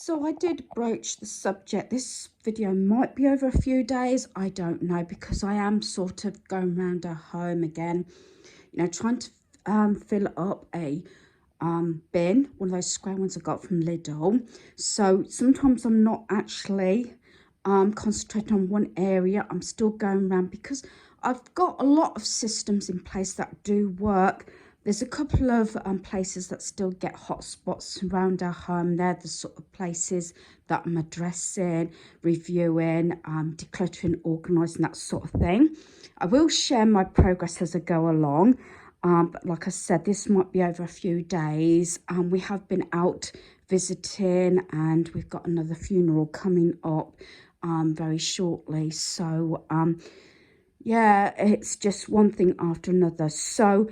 So I did broach the subject. This video might be over a few days. I don't know, because I am sort of going around our home again, trying to fill up a bin, one of those square ones I got from Lidl. So sometimes I'm not actually concentrating on one area. I'm still going around because I've got a lot of systems in place that do work. There's a couple of places that still get hot spots around our home. They're the sort of places that I'm addressing, reviewing, decluttering, organising, that sort of thing. I will share my progress as I go along. But like I said, this might be over a few days. We have been out visiting, and we've got another funeral coming up very shortly. So yeah, it's just one thing after another. So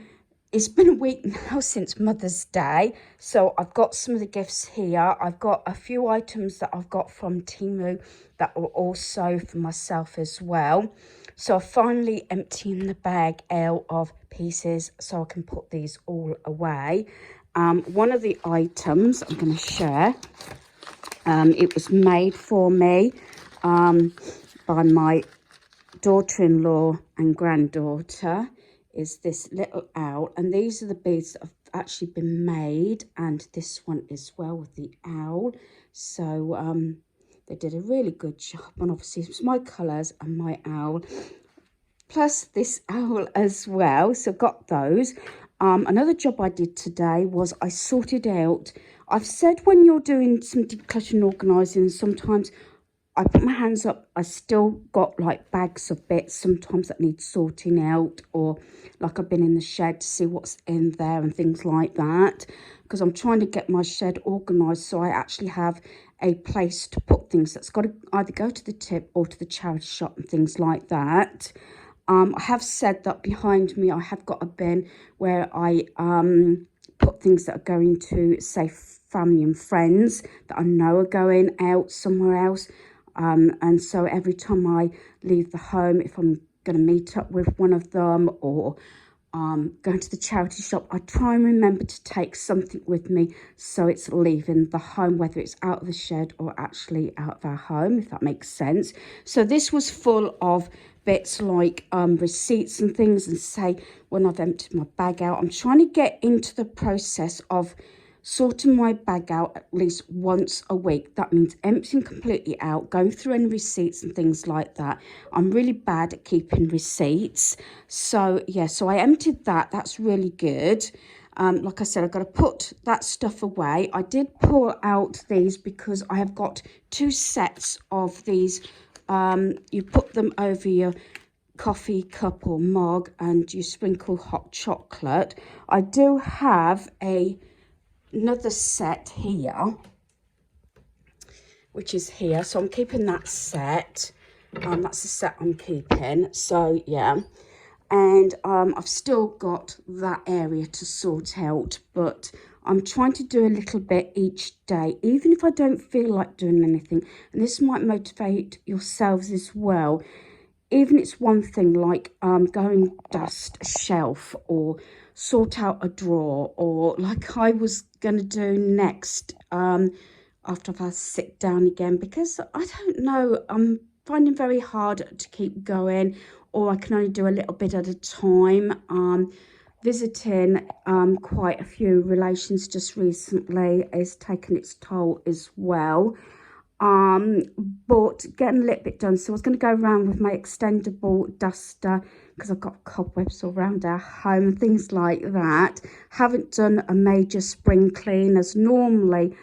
it's been a week now since Mother's Day, so I've got some of the gifts here. I've got a few items that I've got from Temu that are also for myself as well. So I'm finally emptying the bag out of pieces so I can put these all away. One of the items I'm going to share, it was made for me by my daughter-in-law and granddaughter, is this little owl, and these are the beads that have actually been made, and this one as well with the owl. So they did a really good job, and obviously it's my colours and my owl plus this owl as well. So got those. Another job I did today was I sorted out, I've said when you're doing some decluttering, organising, sometimes I put my hands up, I still got like bags of bits sometimes that need sorting out, or like I've been in the shed to see what's in there and things like that, because I'm trying to get my shed organised so I actually have a place to put things that's got to either go to the tip or to the charity shop and things like that. I have said that behind me I have got a bin where I put things that are going to, say, family and friends that I know are going out somewhere else. And so every time I leave the home, if I'm going to meet up with one of them or going to the charity shop, I try and remember to take something with me so it's leaving the home, whether it's out of the shed or actually out of our home, if that makes sense. So this was full of bits like receipts and things, and say when I've emptied my bag out, I'm trying to get into the process of sorting my bag out at least once a week. That means emptying completely out, going through any receipts and things like that. I'm really bad at keeping receipts. So yeah, so I emptied that. That's really good. Like I said, I've got to put that stuff away. I did pull out these because I have got two sets of these. You put them over your coffee cup or mug and you sprinkle hot chocolate. I do have another set here, which is here, so I'm keeping that set. That's the set I'm keeping. So yeah, and I've still got that area to sort out, but I'm trying to do a little bit each day, even if I don't feel like doing anything. And this might motivate yourselves as well. Even it's one thing like go and dust a shelf or sort out a drawer, or like I was going to do next after I've had to sit down again, because I don't know, I'm finding very hard to keep going, or I can only do a little bit at a time. Visiting quite a few relations just recently is taking its toll as well. But getting a little bit done. So I was going to go around with my extendable duster because I've got cobwebs all around our home and things like that. Haven't done a major spring clean, as normally,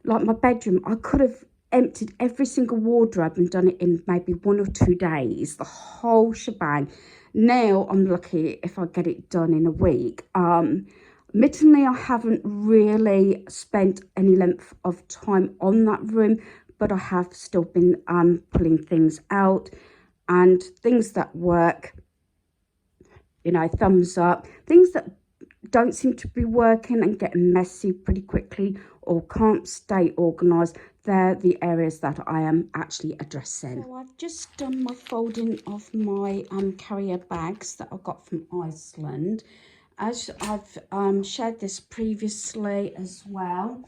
like my bedroom, I could have emptied every single wardrobe and done it in maybe 1 or 2 days, the whole shebang. Now I'm lucky if I get it done in a week. Admittedly, I haven't really spent any length of time on that room, but I have still been pulling things out, and things that work, thumbs up. Things that don't seem to be working and getting messy pretty quickly or can't stay organised, they're the areas that I am actually addressing. So I've just done my folding of my carrier bags that I got from Iceland. As I've shared this previously as well,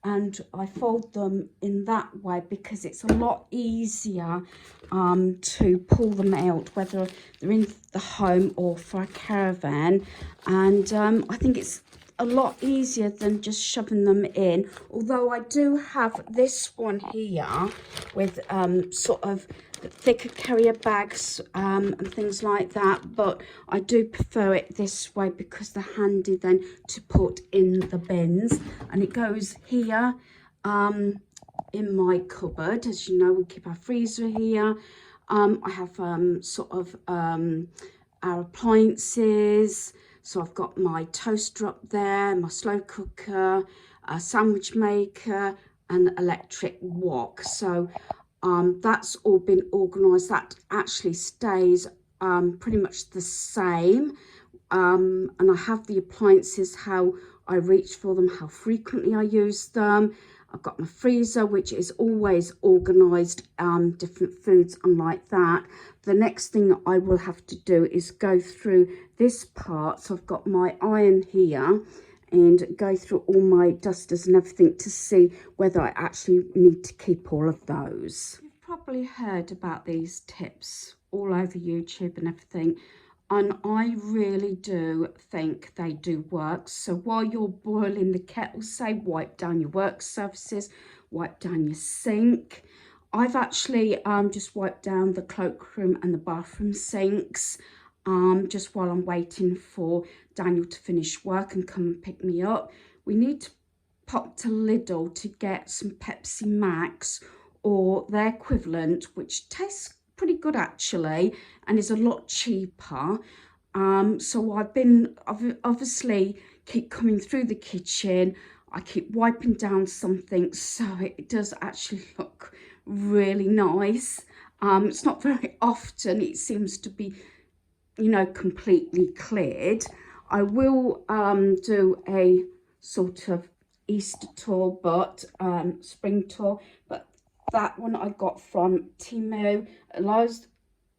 and I fold them in that way because it's a lot easier to pull them out, whether they're in the home or for a caravan. And I think it's a lot easier than just shoving them in, although I do have this one here with sort of thicker carrier bags and things like that, but I do prefer it this way because they're handy then to put in the bins. And it goes here in my cupboard. As you know, we keep our freezer here. I have sort of our appliances. So I've got my toaster up there, my slow cooker, a sandwich maker, and electric wok. So that's all been organised. That actually stays pretty much the same. And I have the appliances, how I reach for them, how frequently I use them. I've got my freezer, which is always organised, different foods and like that. The next thing I will have to do is go through this part. So I've got my iron here and go through all my dusters and everything to see whether I actually need to keep all of those. You've probably heard about these tips all over YouTube and everything. And I really do think they do work. So while you're boiling the kettle, say, wipe down your work surfaces, wipe down your sink. I've actually just wiped down the cloakroom and the bathroom sinks just while I'm waiting for Daniel to finish work and come and pick me up. We need to pop to Lidl to get some Pepsi Max or their equivalent, which tastes pretty good actually and is a lot cheaper. So I've been obviously keep coming through the kitchen. I keep wiping down something so it does actually look really nice. It's not very often it seems to be, you know, completely cleared. I will do a sort of Easter tour, but spring tour, but that one I got from Timo. Allows,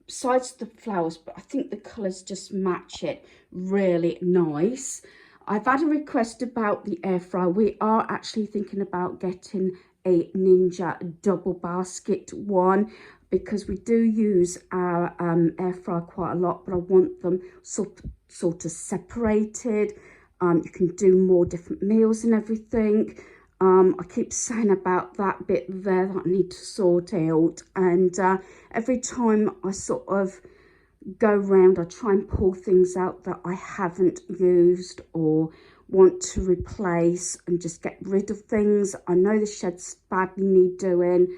besides the flowers, but I think the colours just match it really nice. I've had a request about the air fryer. We are actually thinking about getting a Ninja double basket one because we do use our air fryer quite a lot, but I want them sort of separated. You can do more different meals and everything. I keep saying about that bit there that I need to sort out, and every time I sort of go round, I try and pull things out that I haven't used or want to replace and just get rid of things. I know the sheds badly need doing,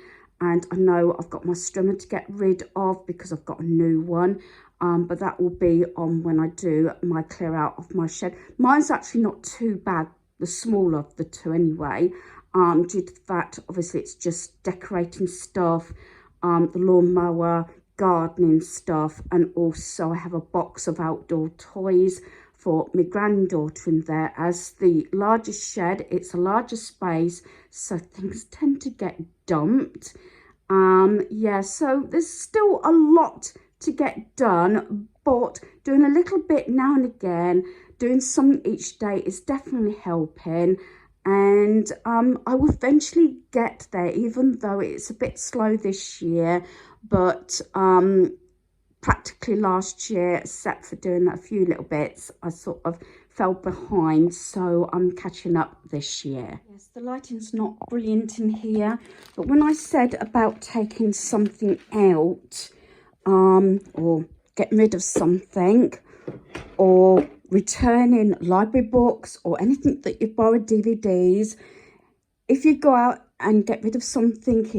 and I know I've got my strimmer to get rid of because I've got a new one. But that will be on when I do my clear out of my shed. Mine's actually not too bad, the smaller of the two anyway, due to the fact obviously it's just decorating stuff, the lawnmower, gardening stuff, and also I have a box of outdoor toys for my granddaughter in there. As the largest shed, it's a larger space, so things tend to get dumped. Yeah, so there's still a lot to get done, but doing a little bit now and again, doing something each day is definitely helping. And I will eventually get there, even though it's a bit slow this year. But practically last year, except for doing a few little bits, I sort of fell behind, so I'm catching up this year. Yes, the lighting's not brilliant in here, but when I said about taking something out, or getting rid of something, or returning library books or anything that you've borrowed, DVDs, if you go out and get rid of something,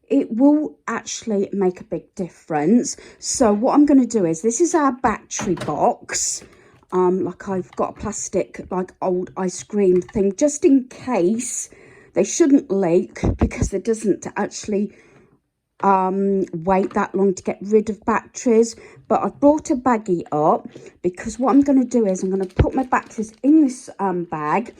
it will actually make a big difference. So what I'm going to do is, this is our battery box. Like I've got a plastic, like old ice cream thing, just in case. They shouldn't leak because it doesn't actually wait that long to get rid of batteries. But I've brought a baggie up because what I'm going to do is I'm going to put my batteries in this bag.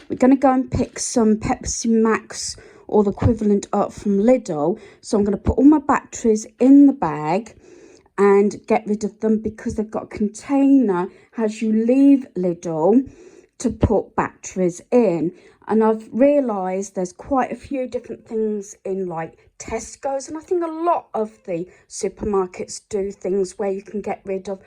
We're going to go and pick some Pepsi Max or the equivalent up from Lidl. So I'm going to put all my batteries in the bag, and get rid of them, because they've got a container as you leave Lidl to put batteries in. And I've realised there's quite a few different things in like Tesco's, and I think a lot of the supermarkets do things where you can get rid of,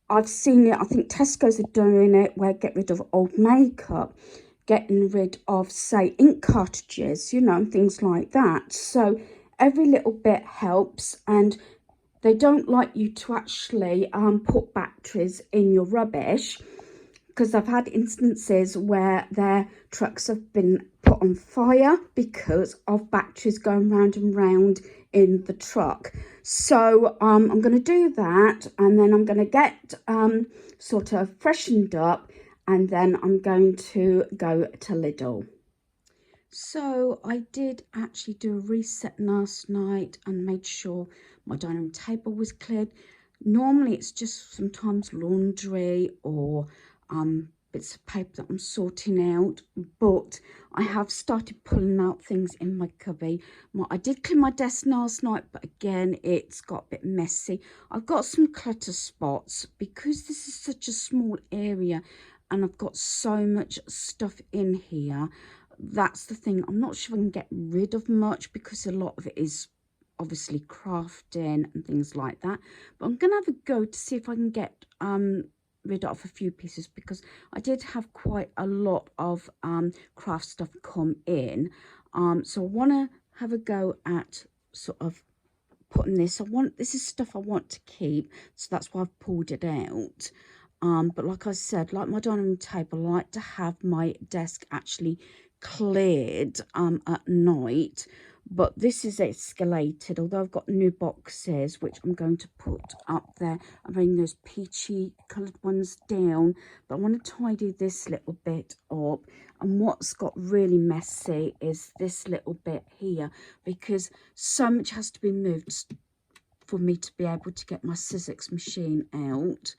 I've seen it, I think Tesco's are doing it, where get rid of old makeup, getting rid of, say, ink cartridges, you know, and things like that. So every little bit helps, and they don't like you to actually put batteries in your rubbish, because I've had instances where their trucks have been put on fire because of batteries going round and round in the truck. So I'm going to do that, and then I'm going to get sort of freshened up, and then I'm going to go to Lidl. So I did actually do a reset last night and made sure my dining room table was cleared. Normally it's just sometimes laundry or bits of paper that I'm sorting out, but I have started pulling out things in my cubby. I did clean my desk last night, but again, it's got a bit messy. I've got some clutter spots because this is such a small area and I've got so much stuff in here. That's the thing. I'm not sure I can get rid of much because a lot of it is obviously crafting and things like that. But I'm going to have a go to see if I can get rid of a few pieces, because I did have quite a lot of craft stuff come in. So I want to have a go at sort of putting this. This is stuff I want to keep, so that's why I've pulled it out. But like I said, like my dining room table, I like to have my desk actually cleared at night. But this is escalated, although I've got new boxes which I'm going to put up there. I'm bringing those peachy coloured ones down, but I want to tidy this little bit up. And what's got really messy is this little bit here, because so much has to be moved for me to be able to get my Sizzix machine out.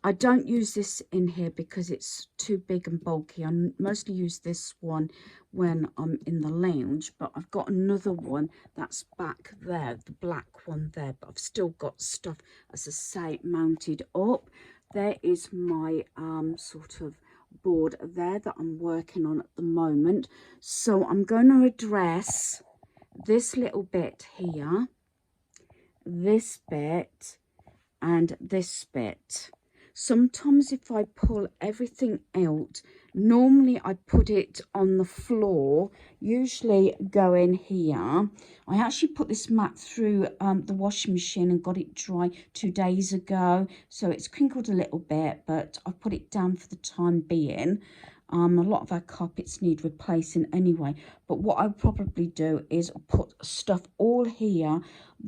I don't use this in here because it's too big and bulky. I mostly use this one when I'm in the lounge, but I've got another one that's back there, the black one there, but I've still got stuff, as I say, mounted up. There is my sort of board there that I'm working on at the moment. So I'm going to address this little bit here, this bit, and this bit. Sometimes if I pull everything out, normally I put it on the floor, usually go in here. I actually put this mat through the washing machine and got it dry 2 days ago, so it's crinkled a little bit, but I've put it down for the time being. A lot of our carpets need replacing anyway, but what I'll probably do is put stuff all here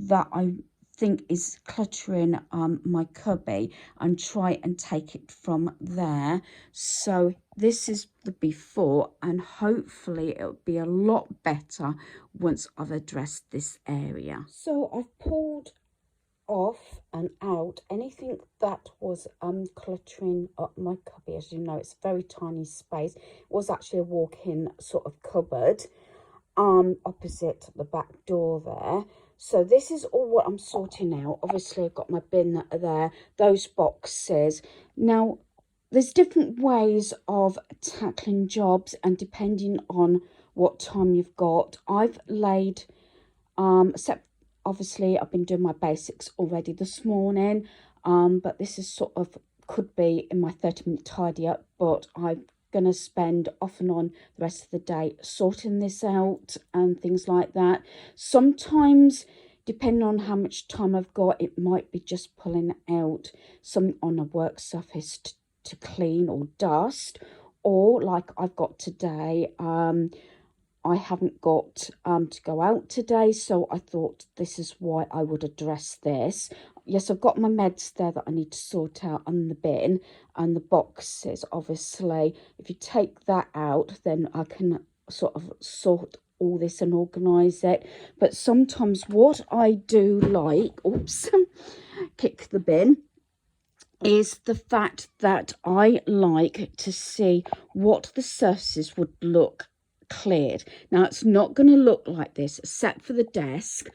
that I think is cluttering my cubby and try and take it from there. So this is the before, and hopefully it'll be a lot better once I've addressed this area. So I've pulled off and out anything that was cluttering up my cubby. As you know, it's a very tiny space. It was actually a walk-in sort of cupboard opposite the back door there. So this is all what I'm sorting out. Obviously I've got my bin there, those boxes. Now there's different ways of tackling jobs, and depending on what time you've got. I've laid except obviously I've been doing my basics already this morning, but this is sort of could be in my 30-minute tidy up, but I'm going to spend off and on the rest of the day sorting this out and things like that. Sometimes, depending on how much time I've got, it might be just pulling out something on a work surface to clean or dust, or like I've got today, I haven't got to go out today, so I thought this is why I would address this. Yes, I've got my meds there that I need to sort out on the bin, and the boxes, obviously. If you take that out, then I can sort of sort all this and organise it. But sometimes what I do like, oops, kick the bin, is the fact that I like to see what the surfaces would look cleared. Now it's not going to look like this except for the desk.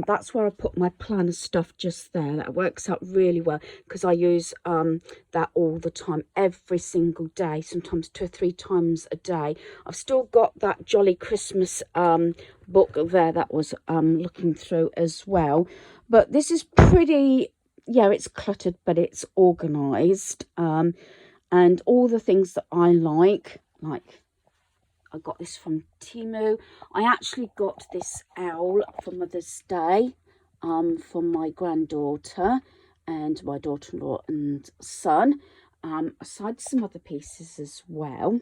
That's where I put my planner stuff just there. That works out really well because I use that all the time, every single day, sometimes 2 or 3 times a day. I've still got that Jolly Christmas book there that was looking through as well. But this is pretty, yeah, it's cluttered, but it's organised. And all the things that I like I got this from Temu. I actually got this owl for Mother's Day for my granddaughter and my daughter-in-law and son, aside some other pieces as well.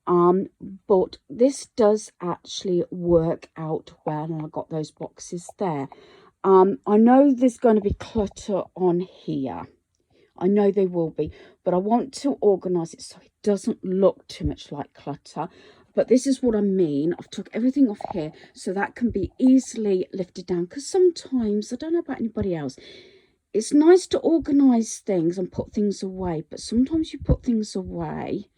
But this does actually work out well, and I got those boxes there. I know there's going to be clutter on here. I know they will be, but I want to organise it so it doesn't look too much like clutter. But this is what I mean. I've took everything off here so that can be easily lifted down. Because sometimes, I don't know about anybody else, it's nice to organise things and put things away. But sometimes you put things away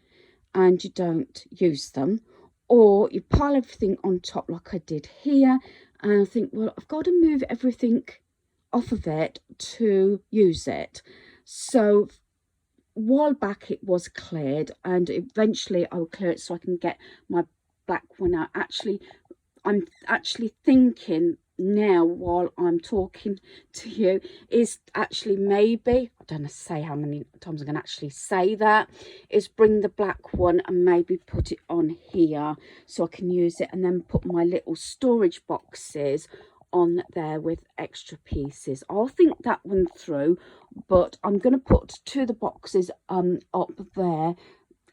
and you don't use them. Or you pile everything on top like I did here. And I think, well, I've got to move everything off of it to use it. So a while back it was cleared, and eventually I will clear it so I can get my black one out. I'm actually thinking now while I'm talking to you is actually maybe, I don't know say how many times I'm going to actually say that, is bring the black one and maybe put it on here so I can use it, and then put my little storage boxes on there with extra pieces. I'll think that one through, but I'm going to put 2 of the boxes up there.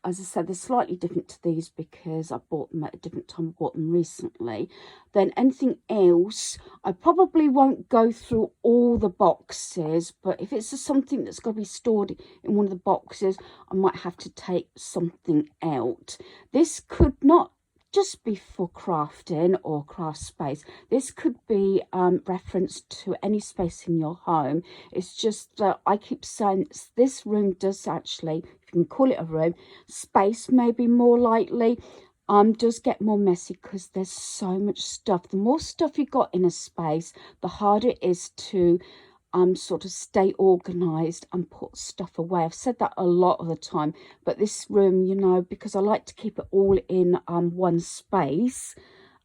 As I said, they're slightly different to these because I bought them at a different time. I bought them recently. Then anything else, I probably won't go through all the boxes, but if it's something that's got to be stored in one of the boxes, I might have to take something out. This could not just be for crafting or craft space. This could be reference to any space in your home. It's just that I keep saying this room does actually, if you can call it a room, space maybe more likely, does get more messy because there's so much stuff. The more stuff you got in a space, the harder it is to sort of stay organized and put stuff away. I've said that a lot of the time, but this room, you know, because I like to keep it all in one space,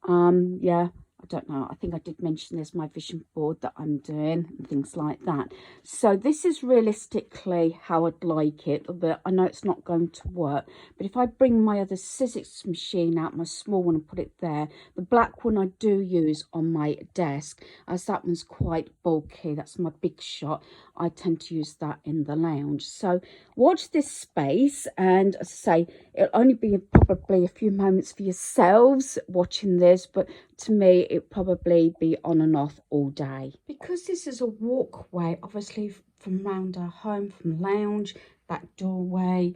yeah, I don't know, I think I did mention there's my vision board that I'm doing and things like that. So this is realistically how I'd like it, but I know it's not going to work. But if I bring my other scissors machine out, my small one, and put it there, the black one I do use on my desk, as that one's quite bulky, that's my big shot. I tend to use that in the lounge. So watch this space, and as I say, it'll only be probably a few moments for yourselves watching this, but to me it'll probably be on and off all day. Because this is a walkway, obviously from round our home, from lounge, back doorway,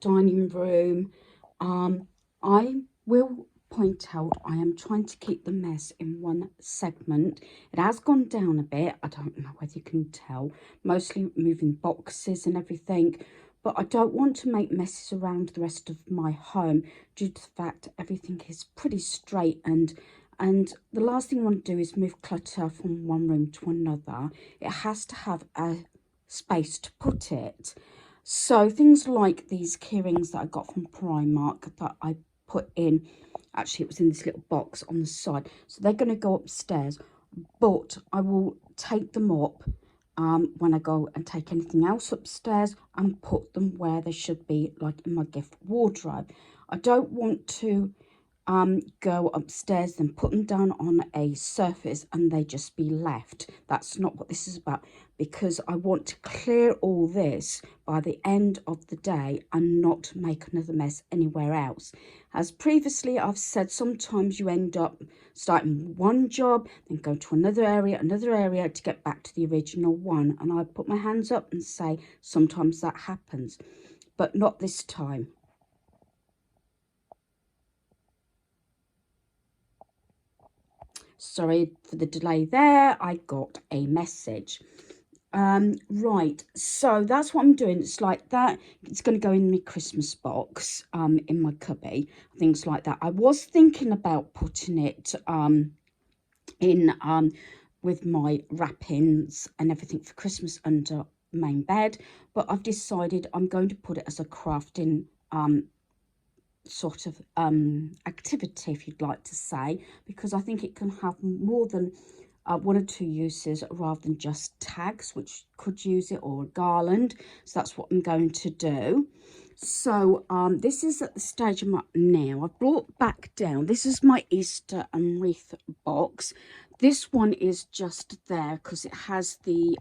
dining room, I will point out I am trying to keep the mess in one segment. It has gone down a bit, I don't know whether you can tell, mostly moving boxes and everything, but I don't want to make messes around the rest of my home due to the fact everything is pretty straight, and the last thing I want to do is move clutter from one room to another. It has to have a space to put it. So things like these key rings that I got from Primark that I put in, actually it was in this little box on the side, so they're going to go upstairs, but I will take them up when I go and take anything else upstairs and put them where they should be, like in my gift wardrobe. I don't want to go upstairs and put them down on a surface and they just be left. That's not what this is about, because I want to clear all this by the end of the day and not make another mess anywhere else. As previously I've said, sometimes you end up starting one job, then go to another area to get back to the original one, and I put my hands up and say sometimes that happens, but not this time. Sorry for the delay there, I got a message. Right, so that's what I'm doing. It's like that. It's going to go in my Christmas box, in my cubby, things like that. I was thinking about putting it in with my wrappings and everything for Christmas under main bed, but I've decided I'm going to put it as a crafting sort of activity, if you'd like to say, because I think it can have more than one or two uses rather than just tags, which could use it, or a garland. So that's what I'm going to do. So this is at the stage I'm at now. I've brought back down, this is my Easter and wreath box. This one is just there because it has the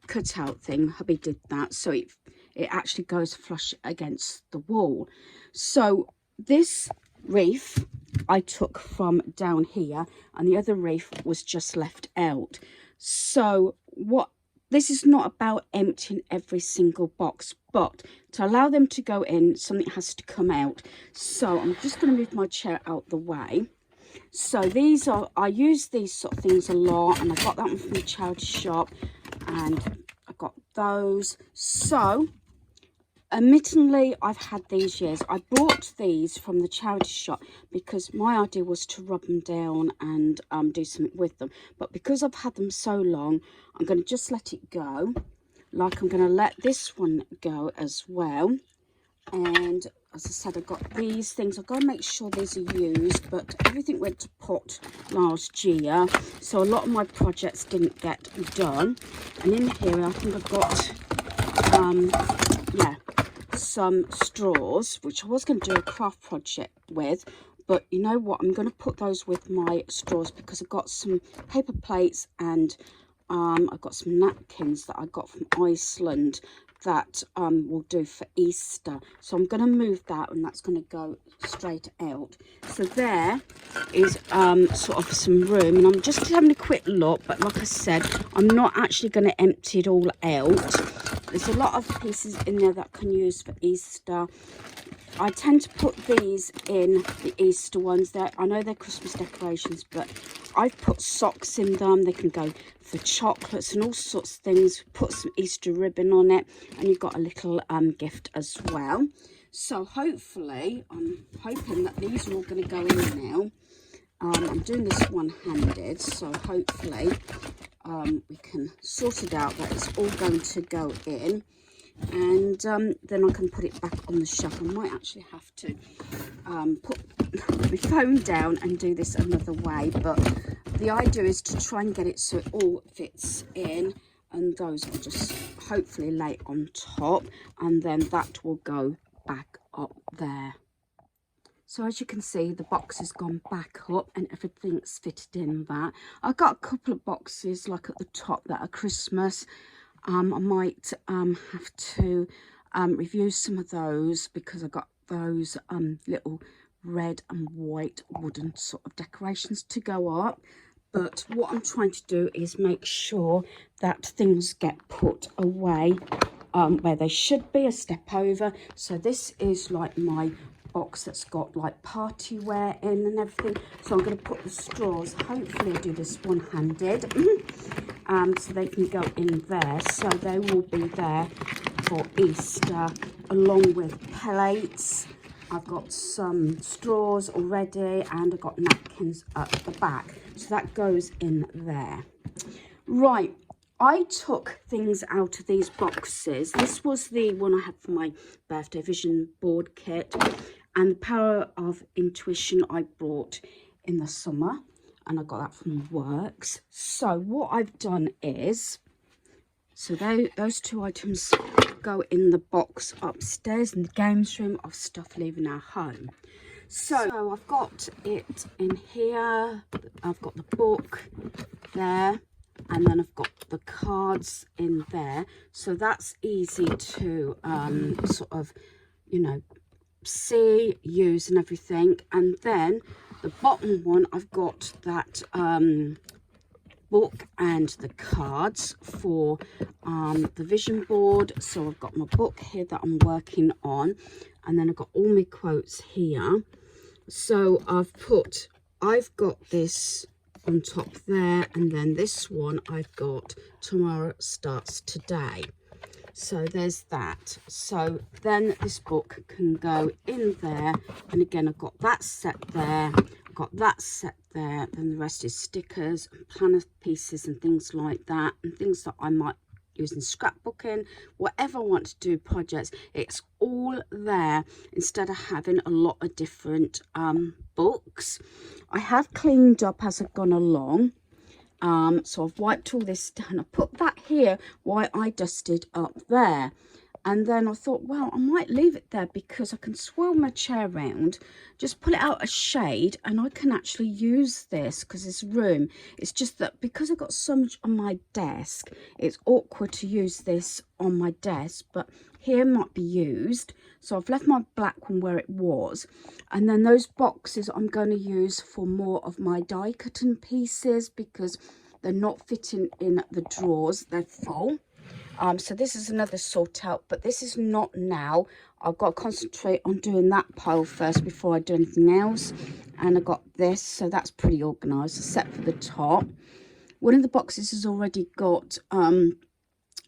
cutout thing. Hubby did that, so it actually goes flush against the wall. So this wreath I took from down here, and the other wreath was just left out. So what, this is not about emptying every single box, but to allow them to go in, something has to come out. So I'm just going to move my chair out the way. So these are, I use these sort of things a lot, and I got that one from the charity shop, and I got those. So admittedly, I've had these years. I bought these from the charity shop because my idea was to rub them down and do something with them. But because I've had them so long, I'm going to just let it go. Like I'm going to let this one go as well. And as I said, I got these things. I've got to make sure these are used, but everything went to pot last year, so a lot of my projects didn't get done. And in here, I think I've got some straws, which I was going to do a craft project with, but you know what, I'm going to put those with my straws because I've got some paper plates, and I've got some napkins that I got from Iceland that will do for Easter. So I'm going to move that, and that's going to go straight out. So there is sort of some room, and I'm just having a quick look, but like I said, I'm not actually going to empty it all out. There's a lot of pieces in there that I can use for Easter. I tend to put these in the Easter ones. I know they're Christmas decorations, but I've put socks in them. They can go for chocolates and all sorts of things. Put some Easter ribbon on it, and you've got a little gift as well. So hopefully, I'm hoping that these are all going to go in now. I'm doing this one-handed, so hopefully we can sort it out that it's all going to go in. And then I can put it back on the shelf. I might actually have to put my phone down and do this another way, but the idea is to try and get it so it all fits in, and those will just hopefully lay on top, and then that will go back up there. So as you can see, the box has gone back up and everything's fitted in that. I've got a couple of boxes like at the top that are Christmas. I might have to review some of those because I got those little red and white wooden sort of decorations to go up. But what I'm trying to do is make sure that things get put away where they should be, a step over. So this is like my box that's got like party wear in and everything. So I'm going to put the straws, hopefully I'll do this one-handed, so they can go in there. So they will be there for Easter, along with plates. I've got some straws already, and I've got napkins at the back, so that goes in there. Right, I took things out of these boxes. This was the one I had for my birthday vision board kit, and the Power of Intuition I bought in the summer, and I got that from Works. So what I've done is, so those two items go in the box upstairs in the games room of stuff leaving our home. So I've got it in here. I've got the book there, and then I've got the cards in there. So that's easy to sort of, you know, see, use and everything. And then the bottom one, I've got that book and the cards for the vision board. So I've got my book here that I'm working on, and then I've got all my quotes here. So I've got this on top there, and then this one I've got tomorrow starts today. So there's that. So then this book can go in there, and again I've got that set there got that set there. Then the rest is stickers and planner pieces and things like that, and things that I might use in scrapbooking, whatever I want to do projects. It's all there instead of having a lot of different books. I have cleaned up as I've gone along. So I've wiped all this down. I put that here while I dusted up there. And then I thought, well, I might leave it there because I can swirl my chair around, just pull it out a shade, and I can actually use this because this room, it's just that because I've got so much on my desk, it's awkward to use this on my desk, but here might be used. So I've left my black one where it was. And then those boxes I'm going to use for more of my die cutting pieces because they're not fitting in the drawers, they're full. So this is another sort out, but this is not now. I've got to concentrate on doing that pile first before I do anything else. And I got this, so that's pretty organised, except for the top. One of the boxes has already got a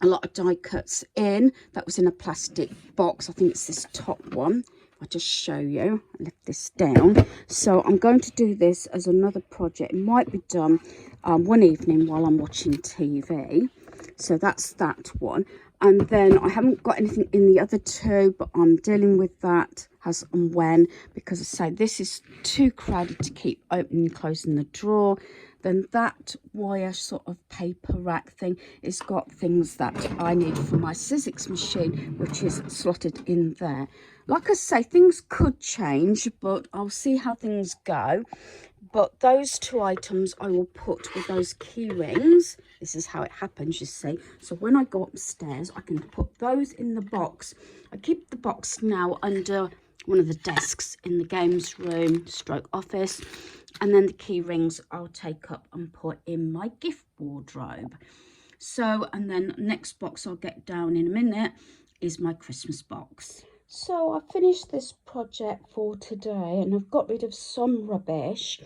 lot of die cuts in. That was in a plastic box. I think it's this top one. I'll just show you. I left this down. So I'm going to do this as another project. It might be done one evening while I'm watching TV. So that's that one. And then I haven't got anything in the other two, but I'm dealing with that as and when, because I say this is too crowded to keep opening and closing the drawer. Then that wire sort of paper rack thing, it's got things that I need for my Sizzix machine, which is slotted in there. Like I say, things could change, but I'll see how things go. But those two items I will put with those key rings. This is how it happens, you see. So when I go upstairs, I can put those in the box. I keep the box now under one of the desks in the games room stroke office. And then the key rings I'll take up and put in my gift wardrobe. So, and then next box I'll get down in a minute is my Christmas box. So I finished this project for today and I've got rid of some rubbish.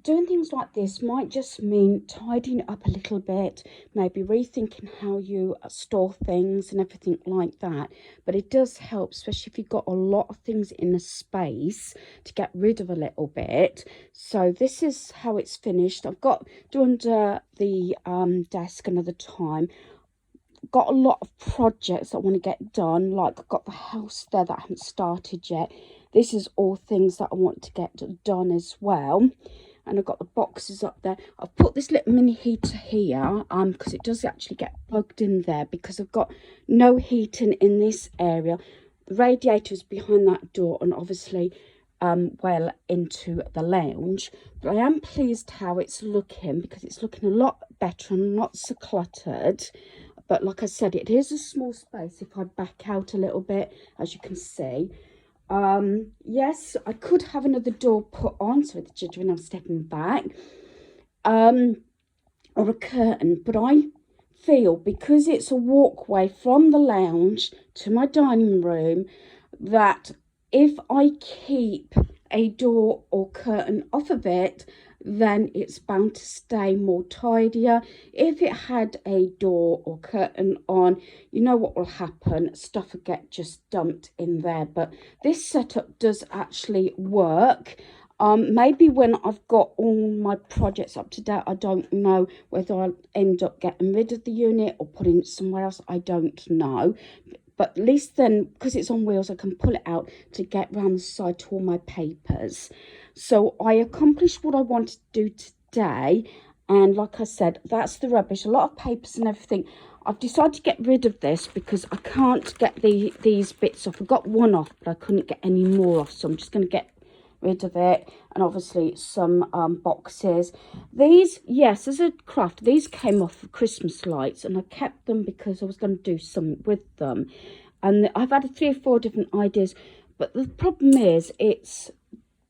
Doing things like this might just mean tidying up a little bit, maybe rethinking how you store things and everything like that. But it does help, especially if you've got a lot of things in a space, to get rid of a little bit. So this is how it's finished. I've got under the desk another time. Got a lot of projects that I want to get done, like I've got the house there that I haven't started yet. This is all things that I want to get done as well. And I've got the boxes up there. I've put this little mini heater here because it does actually get plugged in there because I've got no heating in this area. The radiator is behind that door and obviously well into the lounge. But I am pleased how it's looking because it's looking a lot better and not so cluttered. But like I said, it is a small space if I back out a little bit, as you can see. Yes, I could have another door put on, so the children are stepping back, or a curtain, but I feel because it's a walkway from the lounge to my dining room that if I keep a door or curtain off of it, then it's bound to stay more tidier. If it had a door or curtain on, you know what will happen, stuff will get just dumped in there. But this setup does actually work. Maybe when I've got all my projects up to date, I don't know whether I'll end up getting rid of the unit or putting it somewhere else. I don't know. But at least then, because it's on wheels, I can pull it out to get round the side to all my papers. So I accomplished what I wanted to do today. And like I said, that's the rubbish. A lot of papers and everything. I've decided to get rid of this because I can't get these bits off. I got one off, but I couldn't get any more off. So I'm just going to get rid of it. And obviously some boxes. These, yes, as a craft, these came off of Christmas lights. And I kept them because I was going to do something with them. And I've had 3 or 4 different ideas. But the problem is, it's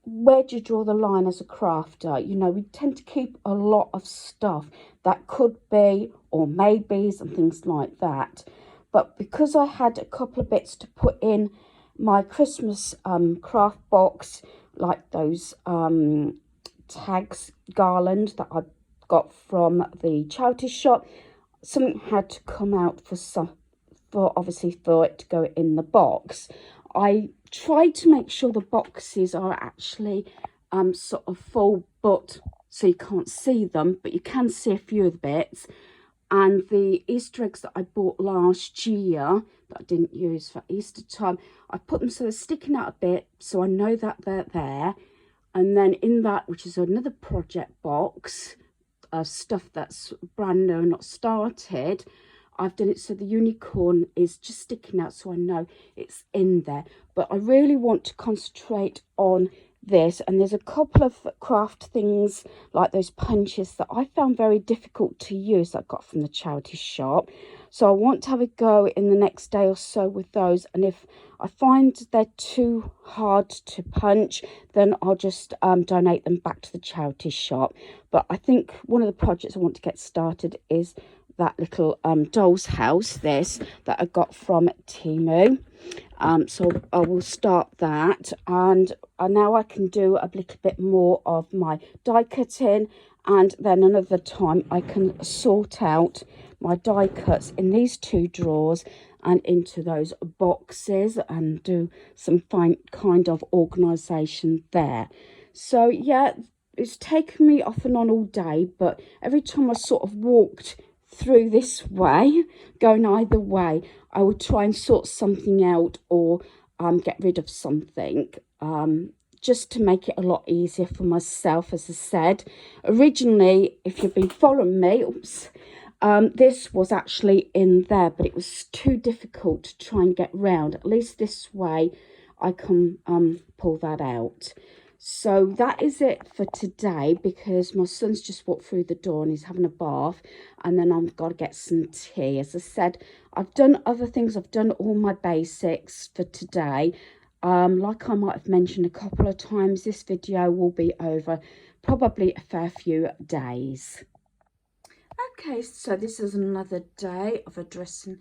where do you draw the line as a crafter? You know, we tend to keep a lot of stuff that could be or maybes and things like that. But because I had a couple of bits to put in my Christmas craft box, like those tags garland that I got from the charity shop, something had to come out for obviously for it to go in the box. I tried to make sure the boxes are actually sort of full, but so you can't see them, but you can see a few of the bits. And the Easter eggs that I bought last year that I didn't use for Easter time, I put them so they're sticking out a bit, so I know that they're there. And then in that, which is another project box of stuff that's brand new, not started, I've done it so the unicorn is just sticking out, so I know it's in there. But I really want to concentrate on this, and there's a couple of craft things like those punches that I found very difficult to use that I got from the charity shop. So I want to have a go in the next day or so with those, and if I find they're too hard to punch, then I'll just donate them back to the charity shop. But I think one of the projects I want to get started is that little doll's house, this that I got from Temu. So I will start that, and now I can do a little bit more of my die cutting, and then another time I can sort out my die cuts in these two drawers and into those boxes and do some fine kind of organisation there. So yeah, it's taken me off and on all day, but every time I sort of walked through this way, going either way, I would try and sort something out or get rid of something, just to make it a lot easier for myself. As I said, originally, if you've been following me, this was actually in there, but it was too difficult to try and get round. At least this way I can pull that out. So that is it for today, because my son's just walked through the door and he's having a bath, and then I've got to get some tea. As I said, I've done other things. I've done all my basics for today. Like I might have mentioned a couple of times, this video will be over probably a fair few days. Okay, so this is another day of addressing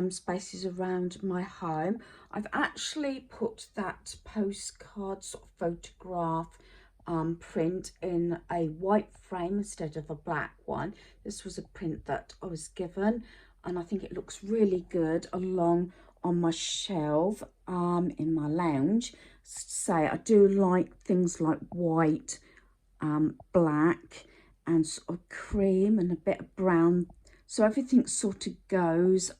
spaces around my home. I've actually put that postcard sort of photograph print in a white frame instead of a black one. This was a print that I was given, and I think it looks really good along on my shelf in my lounge. Say I do like things like white, black, and sort of cream and a bit of brown, so everything sort of goes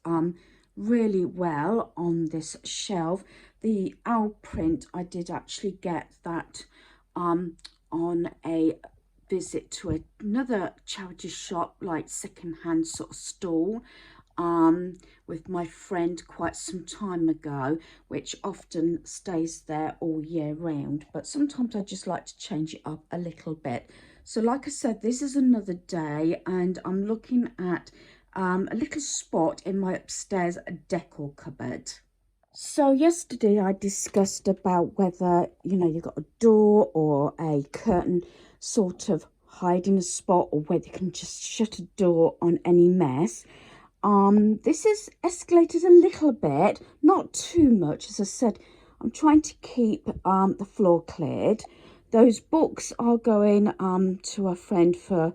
really well on this shelf. The owl print, I did actually get that on a visit to another charity shop, like second-hand sort of stall, with my friend quite some time ago, which often stays there all year round, but sometimes I just like to change it up a little bit. So like I said, this is another day, and I'm looking at a little spot in my upstairs decor cupboard. So yesterday I discussed about whether, you know, you've got a door or a curtain sort of hiding a spot, or whether you can just shut a door on any mess. This has escalated a little bit, not too much. As I said, I'm trying to keep the floor cleared. Those books are going to a friend for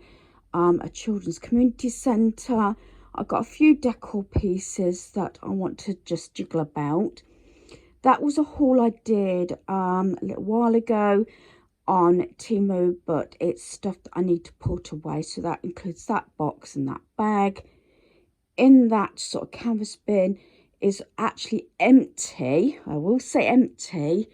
a children's community centre. I've got a few decor pieces that I want to just jiggle about. That was a haul I did a little while ago on Temu, but it's stuff that I need to put away. So that includes that box and that bag. In that sort of canvas bin is actually empty, I will say empty,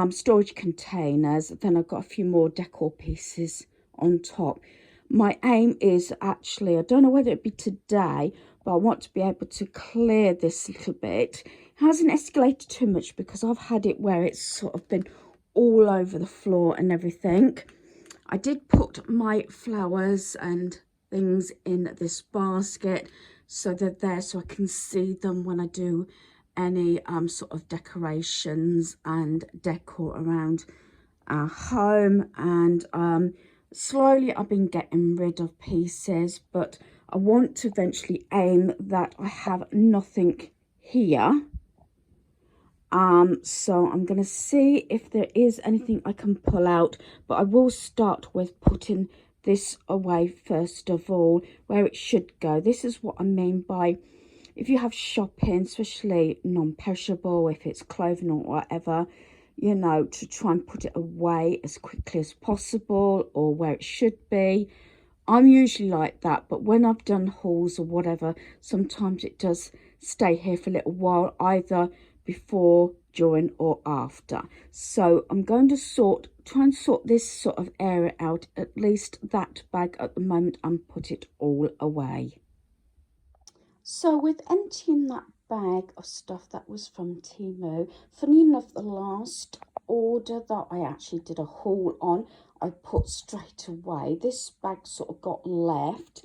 storage containers. Then I've got a few more decor pieces on top. My aim is actually, I don't know whether it'd be today, but I want to be able to clear this little bit. It hasn't escalated too much because I've had it where it's sort of been all over the floor and everything. I did put my flowers and things in this basket, so they're there so I can see them when I do any sort of decorations and decor around our home. And slowly I've been getting rid of pieces, but I want to eventually aim that I have nothing here. So I'm going to see if there is anything I can pull out, but I will start with putting this away first of all, where it should go. This is what I mean by, if you have shopping, especially non-perishable, if it's clothing or whatever, you know, to try and put it away as quickly as possible or where it should be. I'm usually like that, but when I've done hauls or whatever, sometimes it does stay here for a little while, either before, during or after. So I'm going to try and sort this sort of area out, at least that bag at the moment, and put it all away. So with emptying that bag of stuff that was from Temu, funny enough, the last order that I actually did a haul on, I put straight away. This bag sort of got left.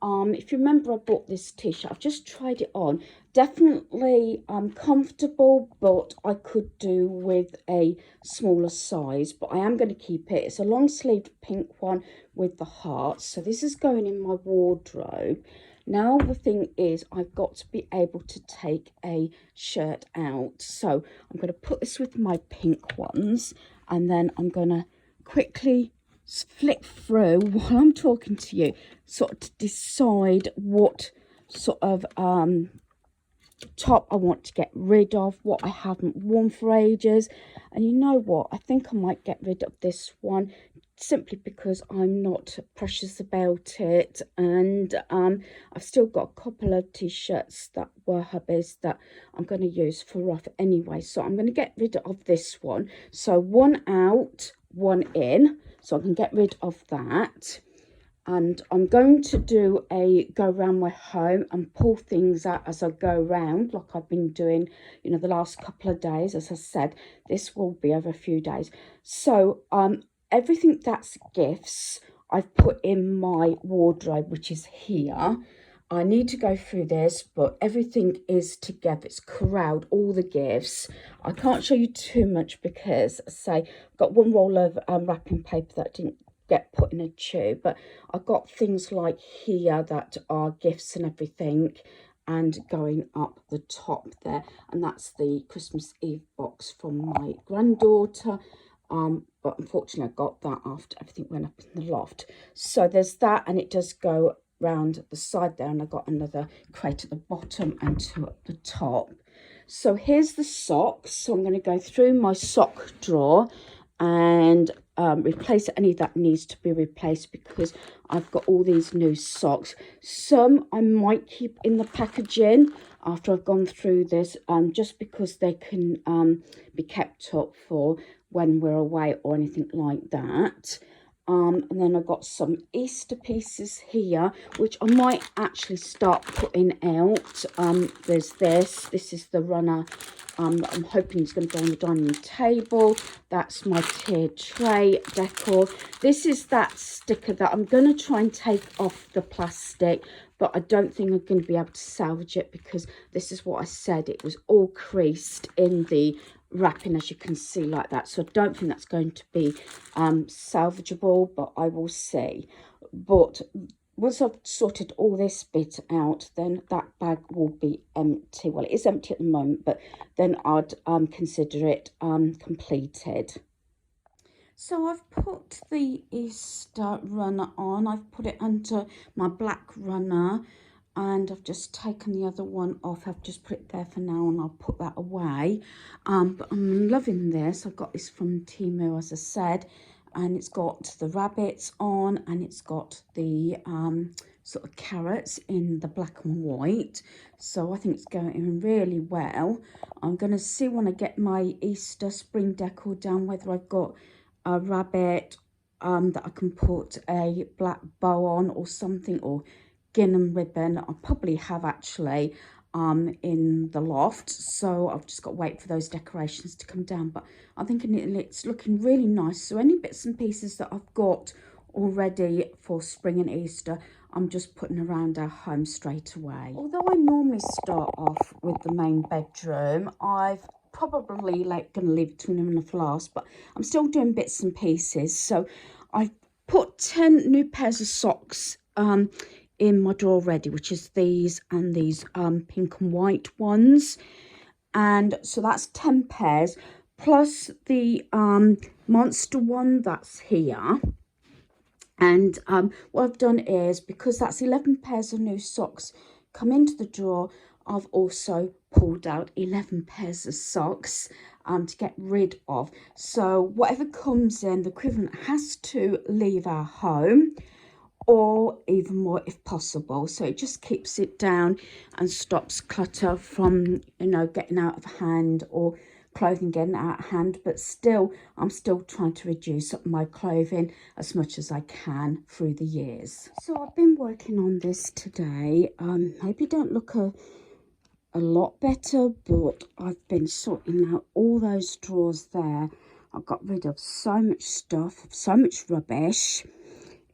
If you remember, I bought this t-shirt. I've just tried it on. Definitely comfortable, but I could do with a smaller size, but I am going to keep it. It's a long sleeved pink one with the hearts. So this is going in my wardrobe. Now the thing is, I've got to be able to take a shirt out. So I'm going to put this with my pink ones, and then I'm going to quickly flick through while I'm talking to you, sort of to decide what sort of top I want to get rid of, what I haven't worn for ages. And you know what, I think I might get rid of this one simply because I'm not precious about it, and I've still got a couple of t-shirts that were hubby's that I'm going to use for rough anyway, so I'm going to get rid of this one. So one out, one in, so I can get rid of that. And I'm going to do a go around my home and pull things out as I go around, like I've been doing, you know, the last couple of days. As I said, this will be over a few days. So everything that's gifts I've put in my wardrobe, which is here. I need to go through this, but everything is together. It's corralled, all the gifts. I can't show you too much because, say, I've got one roll of wrapping paper that didn't get put in a tube, but I've got things like here that are gifts and everything, and going up the top there, and that's the Christmas Eve box from my granddaughter. But unfortunately I got that after everything went up in the loft. So there's that, and it does go round the side there, and I got another crate at the bottom and two at the top. So here's the socks. So I'm going to go through my sock drawer and replace any that needs to be replaced, because I've got all these new socks. Some I might keep in the packaging after I've gone through this, just because they can be kept up for when we're away or anything like that. And then I've got some Easter pieces here, which I might actually start putting out. There's this is the runner that I'm hoping is going to go on the dining table. That's my tiered tray decor. This is that sticker that I'm going to try and take off the plastic, but I don't think I'm going to be able to salvage it, because this is what I said, it was all creased in the wrapping, as you can see, like that. So I don't think that's going to be salvageable, but I will see. But once I've sorted all this bit out, then that bag will be empty. Well, it is empty at the moment, but then I'd consider it completed. So I've put the Easter runner on. I've put it under my black runner, and I've just taken the other one off. I've just put it there for now, and I'll put that away. But I'm loving this. I got this from Temu, as I said, and it's got the rabbits on, and it's got the sort of carrots in the black and white. So I think it's going really well. I'm going to see when I get my Easter spring decor down whether I've got a rabbit that I can put a black bow on or something, or gingham ribbon. I probably have actually in the loft, so I've just got to wait for those decorations to come down. But I'm thinking it's looking really nice. So any bits and pieces that I've got already for spring and Easter, I'm just putting around our home straight away. Although I normally start off with the main bedroom, I've probably going to leave it to enough last, but I'm still doing bits and pieces. So I've put 10 new pairs of socks in my drawer already, which is these and these pink and white ones, and so that's 10 pairs plus the monster one that's here. And what I've done is, because that's 11 pairs of new socks come into the drawer, I've also pulled out 11 pairs of socks to get rid of. So whatever comes in, the equivalent has to leave our home, or even more if possible. So it just keeps it down and stops clutter from, you know, getting out of hand, or clothing getting out of hand. But still, I'm still trying to reduce my clothing as much as I can through the years. So I've been working on this today. Maybe don't look a lot better, but I've been sorting out all those drawers there. I got rid of so much stuff, so much rubbish.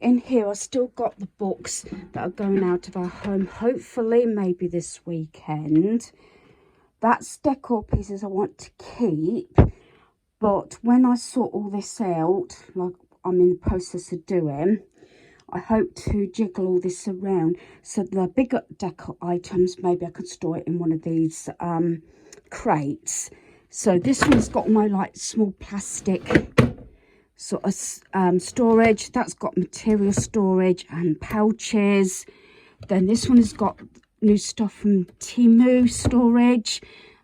In here, I still got the books that are going out of our home, hopefully maybe this weekend. That's decor pieces I want to keep, but when I sort all this out, like I'm in the process of doing, I hope to jiggle all this around. So the bigger decor items, maybe I could store it in one of these crates. So this one's got my like small plastic sort of storage. That's got material storage and pouches. Then this one has got new stuff from Temu storage,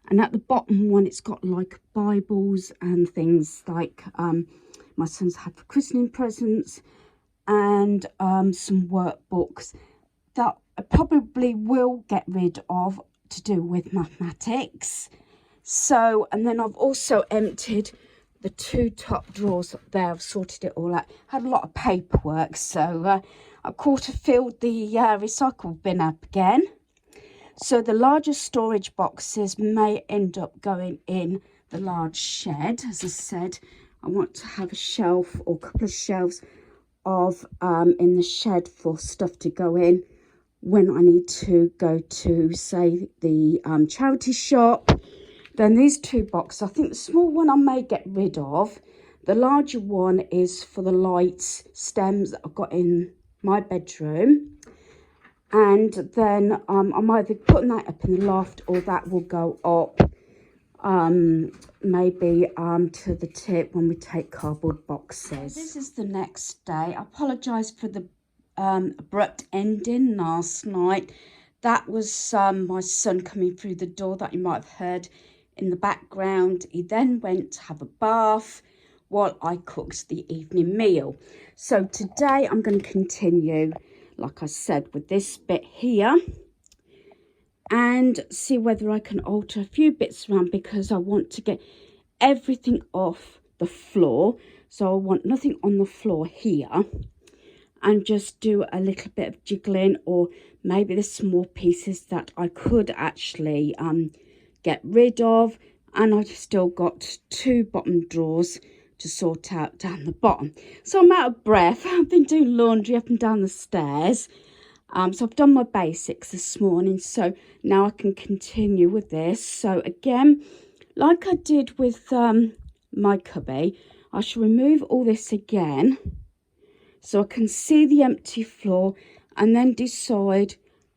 and at the bottom one it's got like Bibles and things like my son's had for christening presents, and some workbooks that I probably will get rid of to do with mathematics. So, and then I've also emptied the two top drawers up there. I've sorted it all out. Had a lot of paperwork, so I quarter filled the recycle bin up again. So the larger storage boxes may end up going in the large shed. As I said, I want to have a shelf or a couple of shelves of in the shed for stuff to go in when I need to go to, say, the charity shop. Then these two boxes, I think the small one I may get rid of. The larger one is for the lights stems that I've got in my bedroom. And then I'm either putting that up in the loft, or that will go up maybe to the tip when we take cardboard boxes. This is the next day. I apologise for the abrupt ending last night. That was my son coming through the door that you might have heard in the background. He then went to have a bath while I cooked the evening meal. So today I'm going to continue, like I said, with this bit here and see whether I can alter a few bits around, because I want to get everything off the floor. So I want nothing on the floor here, and just do a little bit of jiggling, or maybe the small pieces that I could actually get rid of. And I've still got two bottom drawers to sort out down the bottom. So I'm out of breath. I've been doing laundry up and down the stairs. So I've done my basics this morning, so now I can continue with this. So again, like I did with my cubby, I shall remove all this again so I can see the empty floor, and then decide,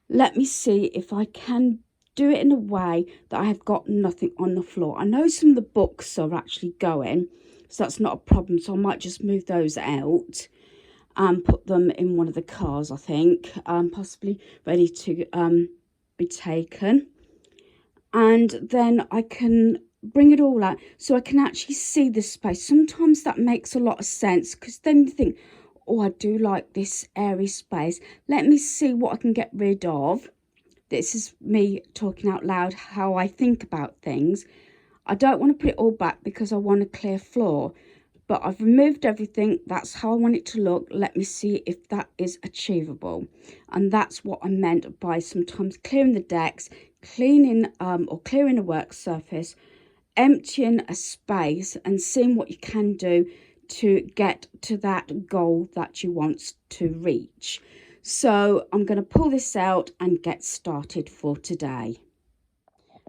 let me see if I can do it in a way that I have got nothing on the floor. I know some of the books are actually going, so that's not a problem. So I might just move those out and put them in one of the cars, I think, possibly ready to be taken. And then I can bring it all out so I can actually see the space. Sometimes that makes a lot of sense, because then you think, oh, I do like this airy space. Let me see what I can get rid of. This is me talking out loud how I think about things. I don't want to put it all back because I want a clear floor, but I've removed everything. That's how I want it to look. Let me see if that is achievable. And that's what I meant by sometimes clearing the decks, cleaning or clearing a work surface, emptying a space, and seeing what you can do to get to that goal that you want to reach. So I'm going to pull this out and get started for today.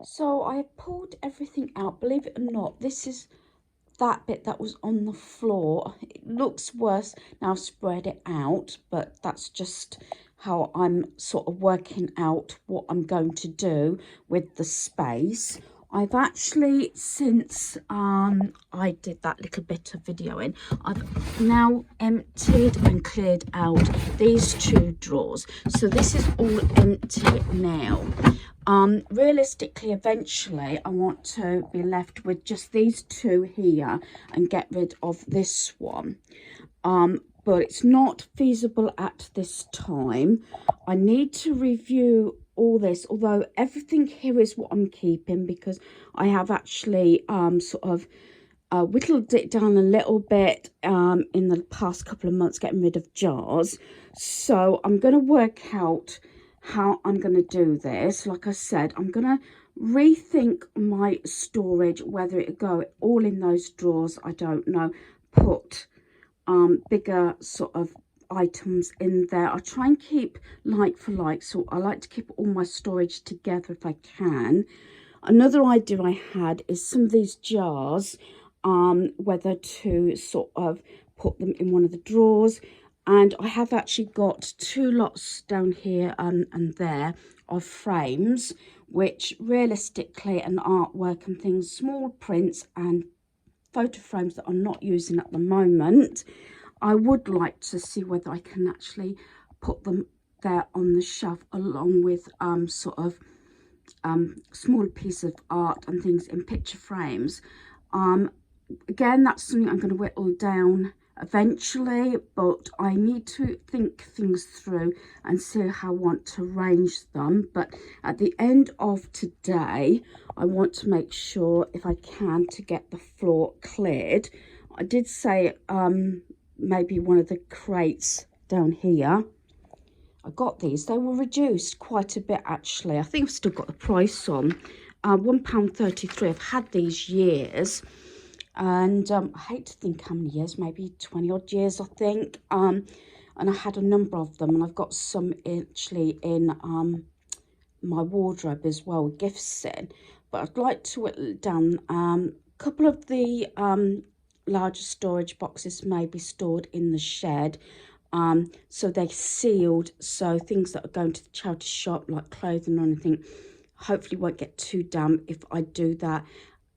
So I pulled everything out. Believe it or not, this is that bit that was on the floor. It looks worse now I've spread it out, but that's just how I'm sort of working out what I'm going to do with the space. I've actually, since I did that little bit of videoing, I've now emptied and cleared out these 2 drawers. So this is all empty now. Realistically, eventually I want to be left with just these 2 here and get rid of this one. But it's not feasible at this time. I need to review all this, although everything here is what I'm keeping, because I have actually sort of whittled it down a little bit in the past couple of months, getting rid of jars. So I'm going to work out how I'm going to do this. Like I said, I'm going to rethink my storage, whether it go all in those drawers, I don't know, put bigger sort of items in there. I try and keep like for like, so I like to keep all my storage together if I can. Another idea I had is some of these jars, whether to sort of put them in one of the drawers. And I have actually got 2 lots down here and there of frames, which realistically, and artwork and things, small prints and photo frames that I'm not using at the moment. I would like to see whether I can actually put them there on the shelf along with sort of small piece of art and things in picture frames. Again, that's something I'm going to whittle down eventually, but I need to think things through and see how I want to arrange them. But at the end of today, I want to make sure, if I can, to get the floor cleared. I did say maybe one of the crates down here, I got these. They were reduced quite a bit, actually. I think I've still got the price on. £1.33. I've had these years. And I hate to think how many years, maybe 20 odd years, I think. And I had a number of them, and I've got some actually in my wardrobe as well, gifts in. But I'd like to whittle it down. A couple of the larger storage boxes may be stored in the shed. So they're sealed, so things that are going to the charity shop, like clothing or anything, hopefully won't get too damp if I do that.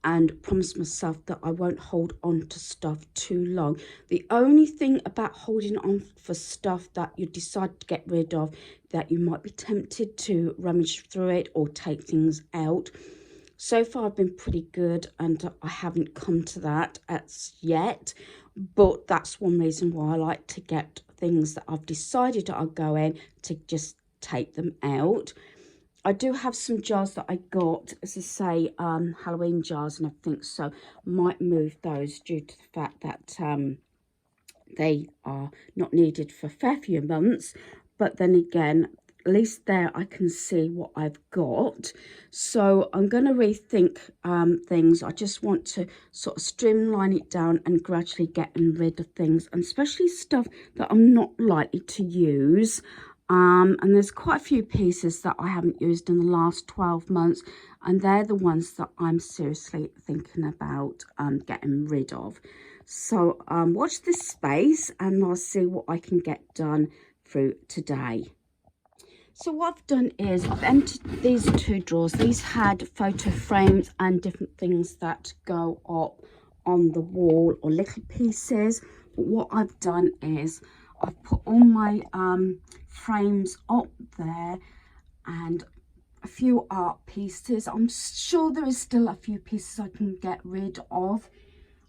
And promise myself that I won't hold on to stuff too long. The only thing about holding on for stuff that you decide to get rid of, that you might be tempted to rummage through it or take things out. So far I've been pretty good, and I haven't come to that as yet. But that's one reason why I like to get things that I've decided I'll go in, to just take them out. I do have some jars that I got, as I say, Halloween jars and everything, so might move those due to the fact that they are not needed for a fair few months. But then again, at least there I can see what I've got. So I'm going to rethink things. I just want to sort of streamline it down and gradually getting rid of things, and especially stuff that I'm not likely to use. And there's quite a few pieces that I haven't used in the last 12 months, and they're the ones that I'm seriously thinking about getting rid of. So watch this space, and I'll see what I can get done through today. So what I've done is I've emptied these 2 drawers. These had photo frames and different things that go up on the wall, or little pieces. But what I've done is I've put all my frames up there and a few art pieces. I'm sure there is still a few pieces I can get rid of.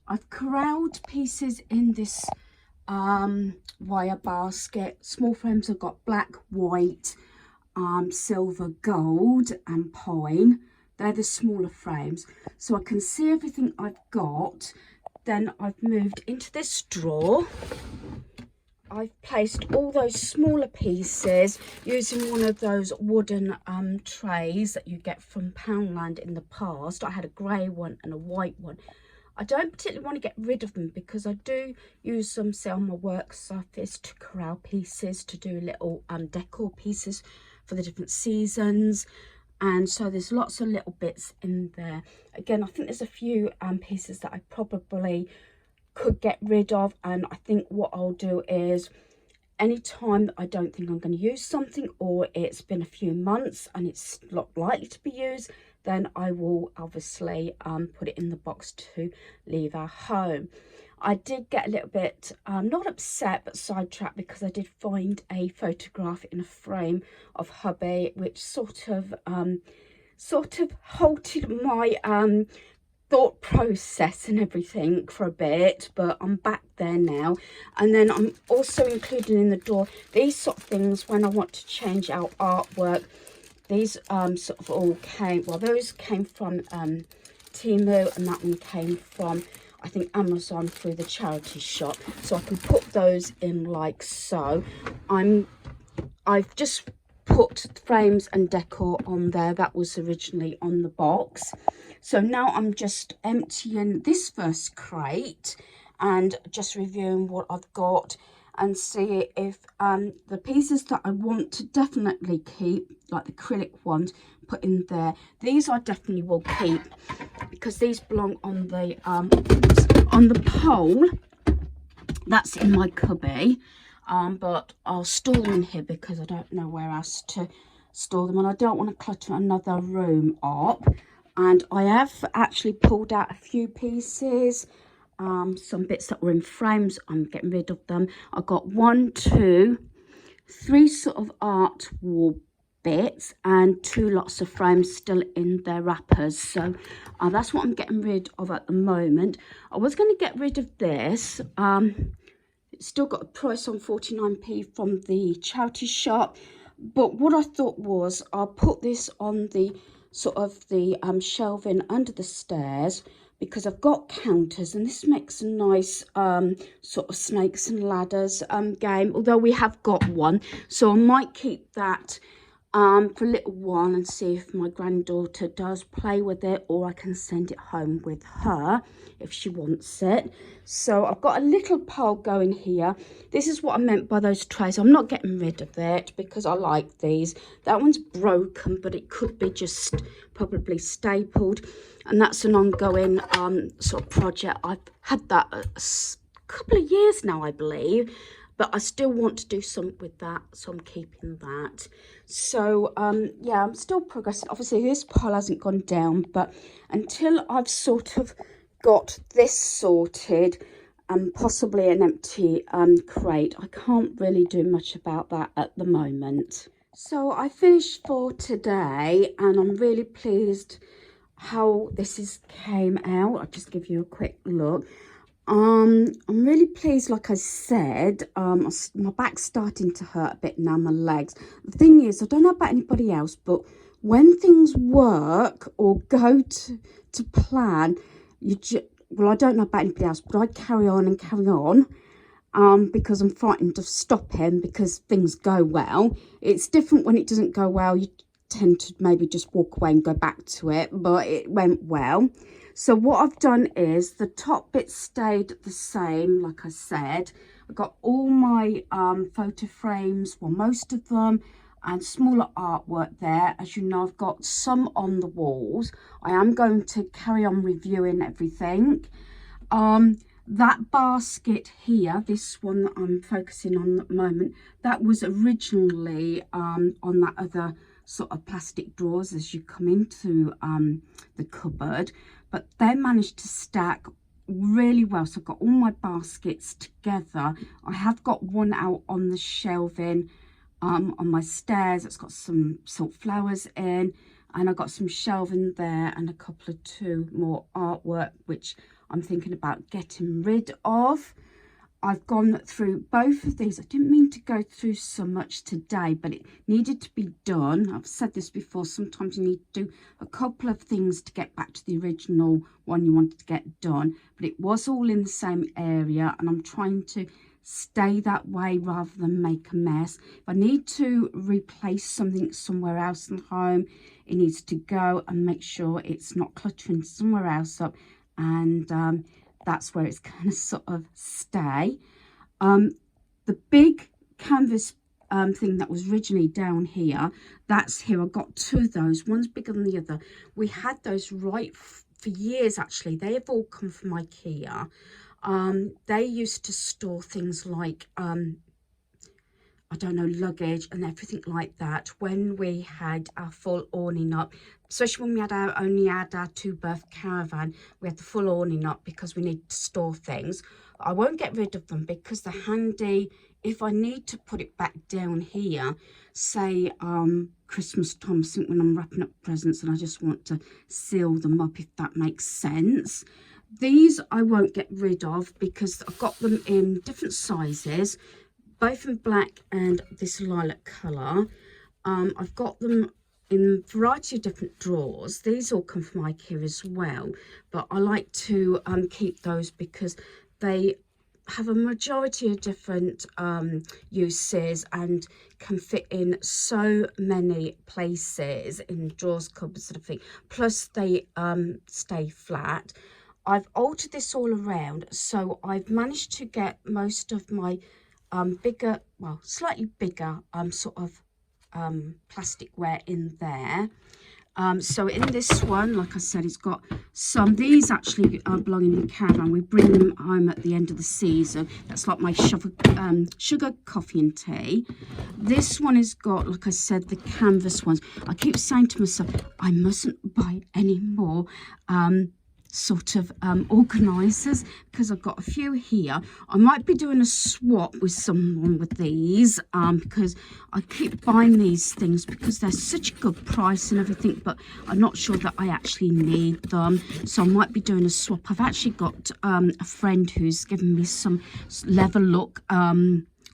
I've corralled pieces in this wire basket. Small frames I've got black, white, silver, gold and pine. They're the smaller frames, so I can see everything I've got. Then I've moved into this drawer. I've placed all those smaller pieces using one of those wooden trays that you get from Poundland in the past. I had a grey one and a white one. I don't particularly want to get rid of them because I do use them, say, on my work surface to corral pieces, to do little decor pieces for the different seasons. And so there's lots of little bits in there. Again, I think there's a few pieces that I probably could get rid of, and I think what I'll do is, anytime that I don't think I'm going to use something, or it's been a few months and it's not likely to be used, then I will obviously put it in the box to leave our home. I did get a little bit not upset but sidetracked, because I did find a photograph in a frame of hubby, which sort of halted my thought process and everything for a bit, but I'm back there now. And then I'm also including in the door these sort of things when I want to change our artwork. These sort of all came, well, those came from Temu, and that one came from, I think, Amazon through the charity shop. So I can put those in like so. I've just put frames and decor on there that was originally on the box. So now I'm just emptying this first crate and just reviewing what I've got, and see if the pieces that I want to definitely keep, like the acrylic ones, put in there. These I definitely will keep, because these belong on the pole that's in my cubby. But I'll store them in here because I don't know where else to store them, and I don't want to clutter another room up. And I have actually pulled out a few pieces, some bits that were in frames. I'm getting rid of them. I got 1, 2, 3 sort of art wall bits, and 2 lots of frames still in their wrappers. So that's what I'm getting rid of at the moment. I was going to get rid of this. It's still got a price on 49p from the charity shop, but what I thought was I'll put this on the sort of the shelving under the stairs, because I've got counters, and this makes a nice sort of snakes and ladders game, although we have got one. So I might keep that for a little while and see if my granddaughter does play with it, or I can send it home with her if she wants it. So I've got a little pole going here. This is what I meant by those trays. I'm not getting rid of it because I like these. That one's broken, but it could be just probably stapled, and that's an ongoing sort of project. I've had that a couple of years now, I believe, but I still want to do something with that, so I'm keeping that. So yeah, I'm still progressing. Obviously this pile hasn't gone down, but until I've sort of got this sorted and possibly an empty crate, I can't really do much about that at the moment. So I finished for today, and I'm really pleased how this came out. I'll just give you a quick look. I'm really pleased. Like I said, my back's starting to hurt a bit now, my legs. The thing is, I don't know about anybody else, but when things work or go to plan, well, I don't know about anybody else, but I carry on and carry on, because I'm frightened of stopping because things go well. It's different when it doesn't go well. You tend to maybe just walk away and go back to it, but it went well. So what I've done is the top bit stayed the same, like I said. I've got all my photo frames, well, most of them, and smaller artwork there. As you know, I've got some on the walls. I am going to carry on reviewing everything. That basket here, this one that I'm focusing on at the moment, that was originally on that other sort of plastic drawers as you come into the cupboard, but they managed to stack really well. So I've got all my baskets together. I have got one out on the shelving on my stairs. It's got some salt flowers in, and I've got some shelving there and a couple of 2 more artwork which I'm thinking about getting rid of. I've gone through both of these. I didn't mean to go through so much today, but it needed to be done. I've said this before, sometimes you need to do a couple of things to get back to the original one you wanted to get done, but it was all in the same area, and I'm trying to stay that way rather than make a mess. If I need to replace something somewhere else in the home, it needs to go, and make sure it's not cluttering somewhere else up, and that's where it's going to sort of stay. The big canvas thing that was originally down here, that's here. I got 2 of those. One's bigger than the other. We had those right for years, actually. They have all come from IKEA. They used to store things like, I I don't know, luggage and everything like that when we had our full awning up, especially when we had only had our 2-berth caravan. We had the full awning up because we need to store things. I won't get rid of them because they're handy if I need to put it back down here, say Christmas time, I think, when I'm wrapping up presents and I just want to seal them up, if that makes sense. These I won't get rid of because I've got them in different sizes, both in black and this lilac colour. I've got them in a variety of different drawers. These all come from IKEA as well, but I like to keep those because they have a majority of different uses and can fit in so many places, in drawers, cupboards, sort of thing. Plus they stay flat. I've altered this all around, so I've managed to get most of my bigger, well, slightly bigger sort of plasticware in there. So in this one, like I said, it's got some, these actually belong in the caravan. We bring them home at the end of the season. That's like my sugar, coffee and tea. This one has got, like I said, the canvas ones. I keep saying to myself, I mustn't buy any more sort of organisers because I've got a few here. I might be doing a swap with someone with these because I keep buying these things because they're such a good price and everything, but I'm not sure that I actually need them, so I might be doing a swap. I've actually got a friend who's given me some leather look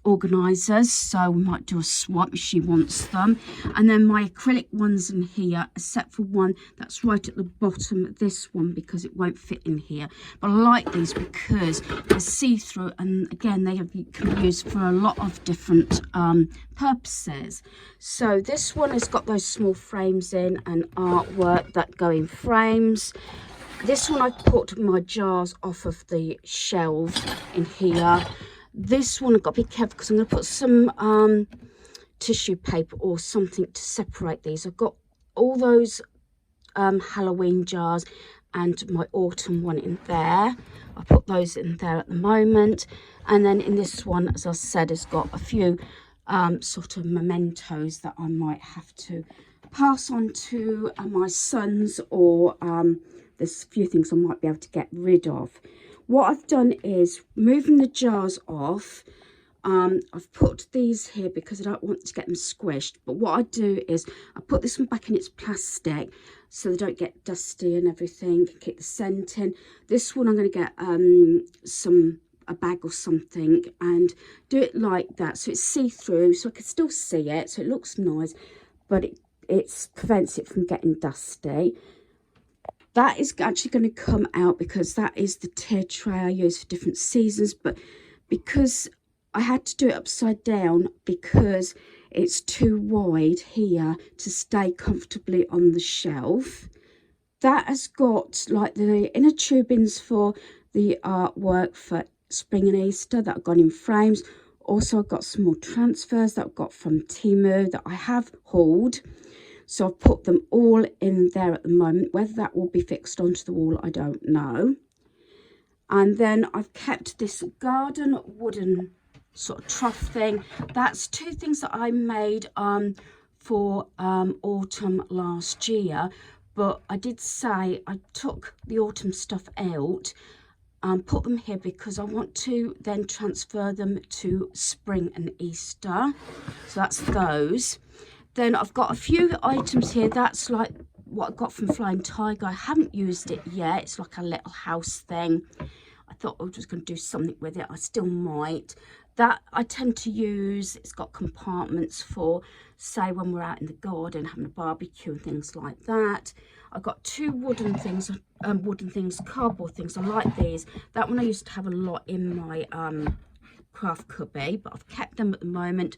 organisers, so we might do a swap if she wants them. And then my acrylic ones in here, except for one that's right at the bottom of this one because it won't fit in here. But I like these because they're see-through, and again can be used for a lot of different purposes. So this one has got those small frames in and artwork that go in frames. This one I put my jars off of the shelves in here. This one I've got to be careful because I'm going to put some tissue paper or something to separate these. I've got all those Halloween jars and my autumn one in there. I put those in there at the moment. And then in this one, as I said, it's got a few sort of mementos that I might have to pass on to my sons, or there's a few things I might be able to get rid of. What I've done is moving the jars off. I've put these here because I don't want to get them squished. But what I do is I put this one back in its plastic so they don't get dusty and everything. Keep the scent in. This one I'm going to get a bag or something and do it like that so it's see-through, so I can still see it, so it looks nice, but it prevents it from getting dusty. That is actually going to come out because that is the tier tray I use for different seasons, but because I had to do it upside down because it's too wide here to stay comfortably on the shelf. That has got like the inner tubings for the artwork for spring and Easter that have gone in frames. Also, I've got some more transfers that I've got from Temu that I have hauled. So I've put them all in there at the moment. Whether that will be fixed onto the wall, I don't know. And then I've kept this garden wooden sort of trough thing. That's two things that I made for autumn last year. But I did say I took the autumn stuff out and put them here because I want to then transfer them to spring and Easter. So that's those. Then I've got a few items here. That's like what I got from Flying Tiger. I haven't used it yet. It's like a little house thing. I thought I was just going to do something with it. I still might. That I tend to use. It's got compartments for, say, when we're out in the garden having a barbecue and things like that. I've got two wooden things, cardboard things. I like these. That one I used to have a lot in my craft cubby, but I've kept them at the moment.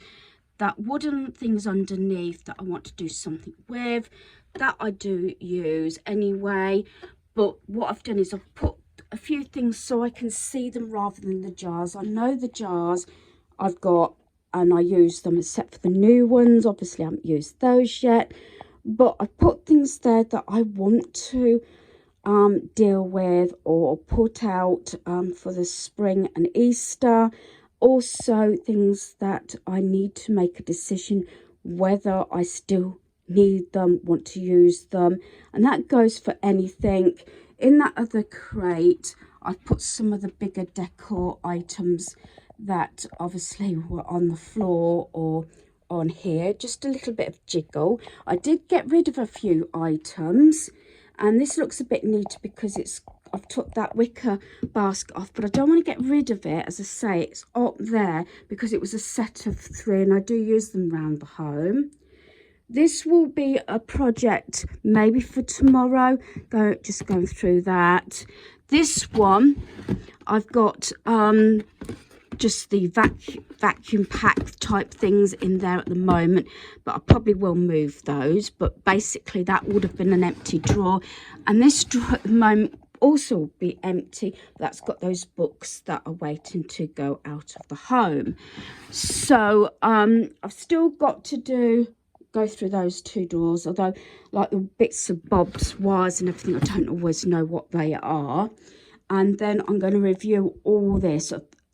That wooden things underneath that I want to do something with, that I do use anyway. But what I've done is I've put a few things so I can see them rather than the jars. I know the jars I've got and I use them, except for the new ones. Obviously I haven't used those yet, but I put things there that I want to deal with or put out for the spring and Easter. also things that I need to make a decision whether I still need them, want to use them, and that goes for anything. In that other crate, I've put some of the bigger decor items that obviously were on the floor or on here, just a little bit of jiggle. I did get rid of a few items, and this looks a bit neat because I've took that wicker basket off, but I don't want to get rid of it. As I say, it's up there because it was a set of 3 and I do use them around the home. This will be a project maybe for tomorrow, just going through that. This one, I've got just the vacuum pack type things in there at the moment, but I probably will move those. But basically that would have been an empty drawer, and this drawer at the moment also will be empty. That's got those books that are waiting to go out of the home. So I've still got to go through those 2 drawers, although like the bits of bobs, wires and everything, I don't always know what they are. And then I'm going to review all this.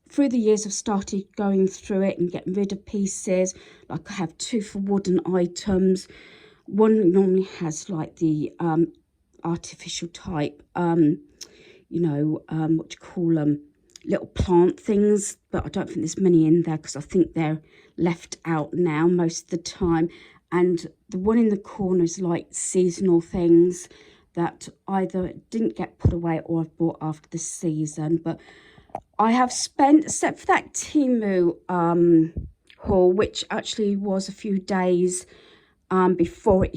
Through the years, I've started going through it and getting rid of pieces. Like I have 2 for wooden items. One normally has like the artificial type, you know, what do you call them, little plant things, but I don't think there's many in there because I think they're left out now most of the time. And the one in the corner is like seasonal things that either didn't get put away or I've bought after the season. But I have spent, except for that Temu haul, which actually was a few days before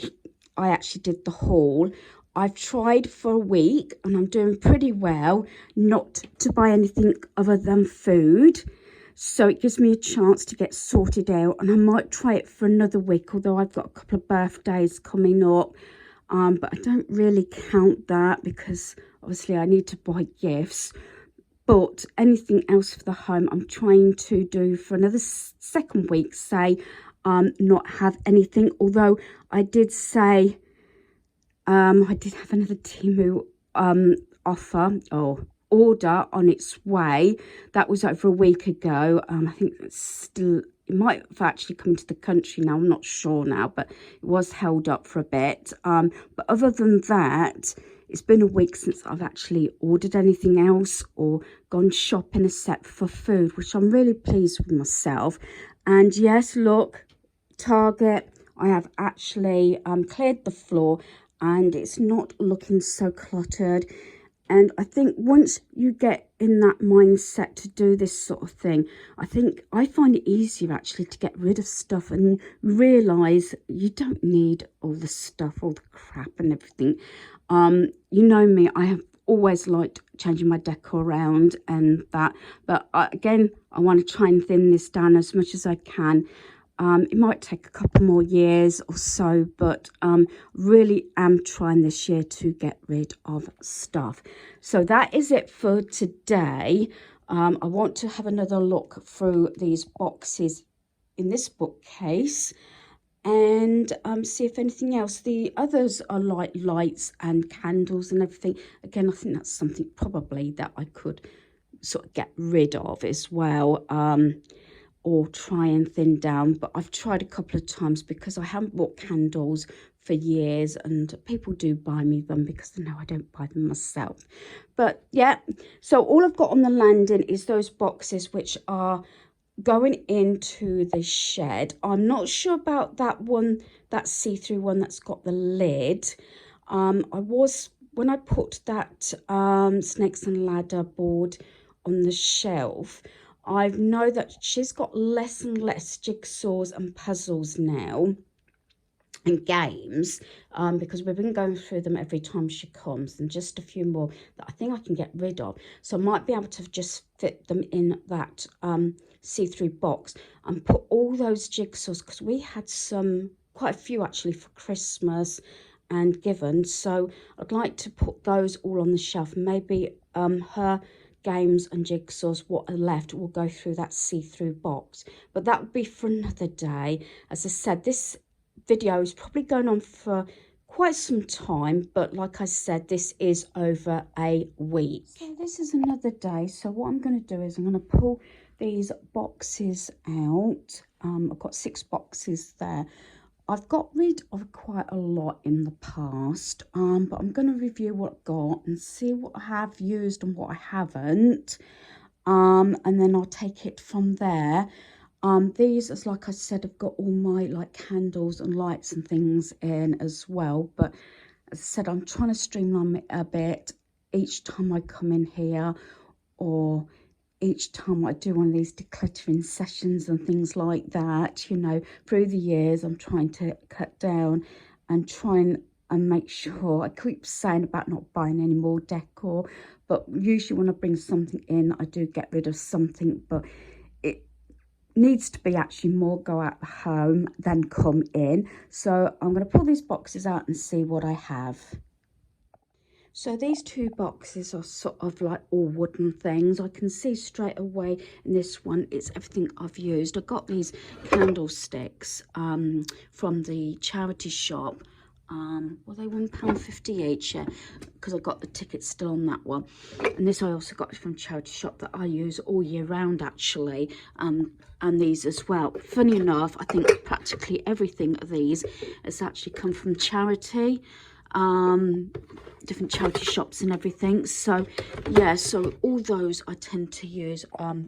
I actually did the haul, I've tried for a week and I'm doing pretty well not to buy anything other than food. So it gives me a chance to get sorted out, and I might try it for another week, although I've got a couple of birthdays coming up. But I don't really count that because obviously I need to buy gifts. But anything else for the home, I'm trying to do for another second week, say, not have anything. Although I did say, I did have another Temu offer or order on its way. That was over a week ago. I think it's still, it might have actually come into the country now, I'm not sure now, but it was held up for a bit. But other than that, it's been a week since I've actually ordered anything else or gone shopping except for food, which I'm really pleased with myself. And yes, look, Target, I have actually cleared the floor and it's not looking so cluttered. And I think once you get in that mindset to do this sort of thing, I think I find it easier actually to get rid of stuff and realise you don't need all the stuff, all the crap and everything. You know me, I have always liked changing my decor around and that. But again, I want to try and thin this down as much as I can. It might take a couple more years or so, but really am trying this year to get rid of stuff. So that is it for today. I want to have another look through these boxes in this bookcase and see if anything else. The others are like lights and candles and everything. Again, I think that's something probably that I could sort of get rid of as well. Or try and thin down, but I've tried a couple of times because I haven't bought candles for years and people do buy me them because they know I don't buy them myself. But yeah, so all I've got on the landing is those boxes which are going into the shed. I'm not sure about that one, that see-through one that's got the lid. When I put that snakes and ladder board on the shelf, I know that she's got less and less jigsaws and puzzles now and games because we've been going through them every time she comes, and just a few more that I think I can get rid of. So I might be able to just fit them in that see-through box and put all those jigsaws, because we had quite a few actually for Christmas and given. So I'd like to put those all on the shelf. Maybe her games and jigsaws, what are left, will go through that see-through box, but that would be for another day. As I said, this video is probably going on for quite some time, but like I said, this is over a week. So this is another day. So what I'm going to do is I'm going to pull these boxes out. I've got 6 boxes there. I've got rid of quite a lot in the past, but I'm going to review what I've got and see what I have used and what I haven't, and then I'll take it from there. These, as like I said, I've got all my like candles and lights and things in as well, but as I said, I'm trying to streamline it a bit each time I come in here, or each time I do one of these decluttering sessions and things like that. You know, through the years I'm trying to cut down and try and make sure. I keep saying about not buying any more decor, but usually when I bring something in, I do get rid of something, but it needs to be actually more go out the home than come in. So I'm going to pull these boxes out and see what I have. So these 2 boxes are sort of like all wooden things. I can see straight away in this one, it's everything I've used. I got these candlesticks from the charity shop. Well, they £1.50 each, yeah, because I got the ticket still on that one. And this I also got from charity shop that I use all year round, actually, and these as well. Funny enough, I think practically everything of these has actually come from charity. Different charity shops and everything. So yeah, so all those I tend to use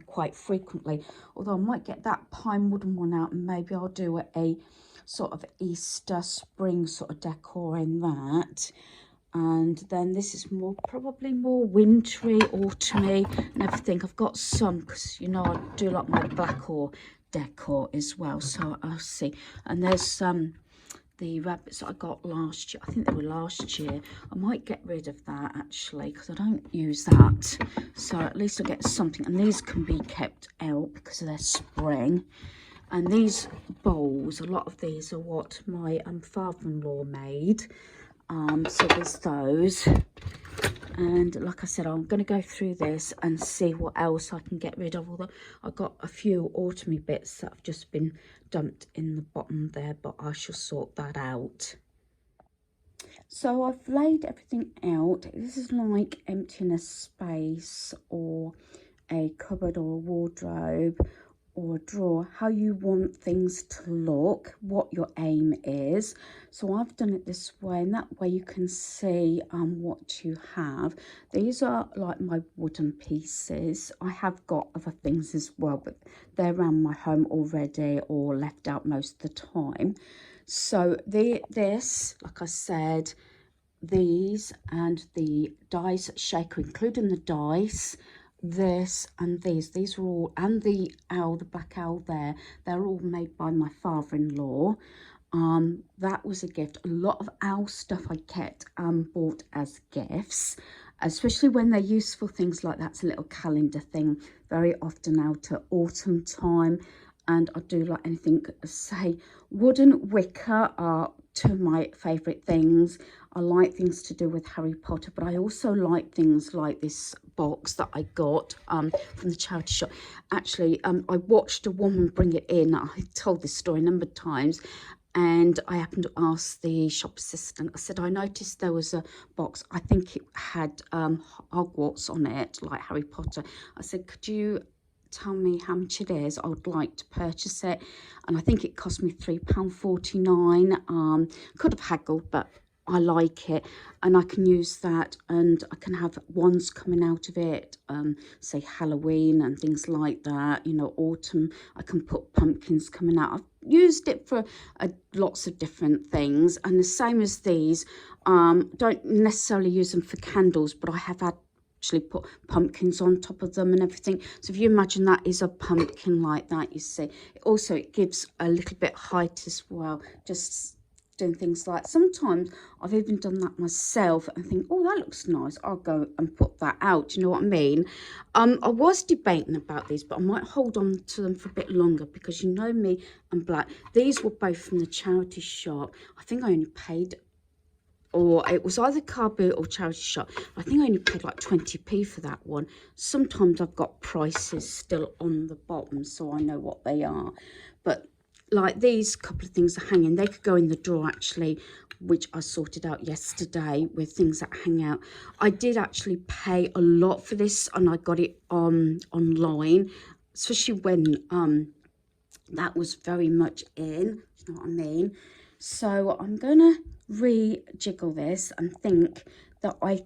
quite frequently, although I might get that pine wooden one out and maybe I'll do a sort of Easter spring sort of decor in that. And then this is more, probably more wintry, autumny and everything. I've got some, because you know I do like my black or decor as well, so I'll see. And there's the rabbits that I got last year. I think they were last year. I might get rid of that actually, because I don't use that, so at least I get something. And these can be kept out because of their spring. And these bowls, a lot of these are what my father-in-law made, so there's those. And like I said, I'm going to go through this and see what else I can get rid of. Although I've got a few autumny bits that have just been dumped in the bottom there, but I shall sort that out. So I've laid everything out. This is like emptying a space or a cupboard or a wardrobe or a drawer, how you want things to look, what your aim is. So I've done it this way, and that way you can see what you have. These are like my wooden pieces. I have got other things as well, but they're around my home already or left out most of the time. So this, like I said, these and the dice shaker, including the dice, this and these are all, and the owl, the black owl there, they're all made by my father-in-law. That was a gift. A lot of owl stuff I kept bought as gifts, especially when they're useful things like that's a little calendar thing, very often out at autumn time. And I do like anything, say, wooden wicker are 2 of my favourite things. I like things to do with Harry Potter, but I also like things like this box that I got from the charity shop. Actually, I watched a woman bring it in. I told this story a number of times, and I happened to ask the shop assistant. I said, I noticed there was a box. I think it had Hogwarts on it, like Harry Potter. I said, could you tell me how much it is? I would like to purchase it. And I think it cost me £3.49. Could have haggled, but I like it, and I can use that, and I can have wands coming out of it, say Halloween and things like that, you know, autumn. I can put pumpkins coming out. I've used it for lots of different things, and the same as these, don't necessarily use them for candles, but I have had actually put pumpkins on top of them and everything. So if you imagine that is a pumpkin like that, you see. Also, it gives a little bit height as well, just doing things like, sometimes I've even done that myself and think, oh, that looks nice, I'll go and put that out. You know what I mean? I was debating about these, but I might hold on to them for a bit longer, because you know me and black. These were both from the charity shop. I think I only paid, or it was either car boot or charity shop. I think I only paid like 20p for that one. Sometimes I've got prices still on the bottom, so I know what they are. But like these couple of things are hanging. They could go in the drawer actually, which I sorted out yesterday with things that hang out. I did actually pay a lot for this, and I got it online. especially when that was very much in, you know what I mean? So I'm gonna rejiggle this and think that I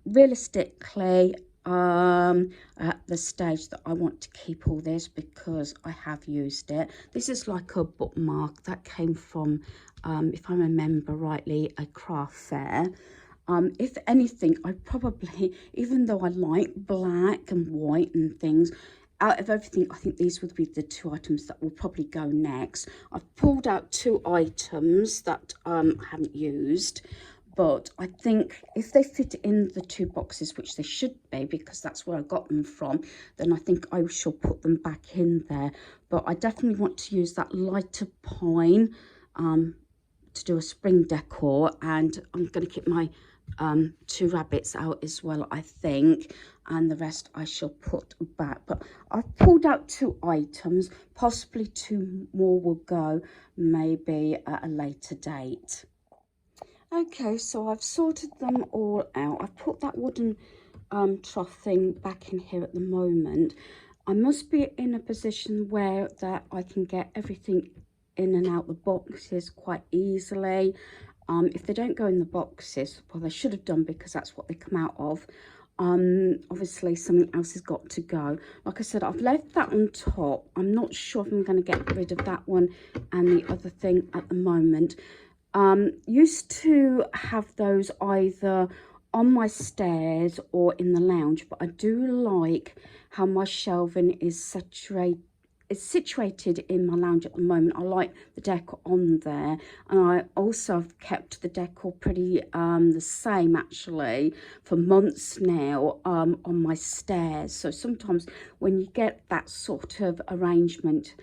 realistically at the stage that I want to keep all this because I have used it. This is like a bookmark that came from if I remember rightly, a craft fair. If anything, I probably, even though I like black and white and things, out of everything, I think these would be the two items that will probably go next. I've pulled out two items that I haven't used, but I think if they fit in the two boxes, which they should be because that's where I got them from, then I think I shall put them back in there. But I definitely want to use that lighter pine to do a spring decor, and I'm going to keep my two rabbits out as well, I think, and the rest I shall put back. But I've pulled out two items, possibly two more will go maybe at a later date. Okay, so I've sorted them all out. I've put that wooden trough thing back in here at the moment. I must be in a position where that I can get everything in and out the boxes quite easily. If they don't go in the boxes, well, they should have done because that's what they come out of. Obviously something else has got to go. Like I said, I've left that on top. I'm not sure if I'm going to get rid of that one and the other thing at the moment. Used to have those either on my stairs or in the lounge, but I do like how my shelving is situated in my lounge at the moment. I like the decor on there, and I also have kept the decor pretty the same actually for months now on my stairs. So sometimes when you get that sort of arrangement,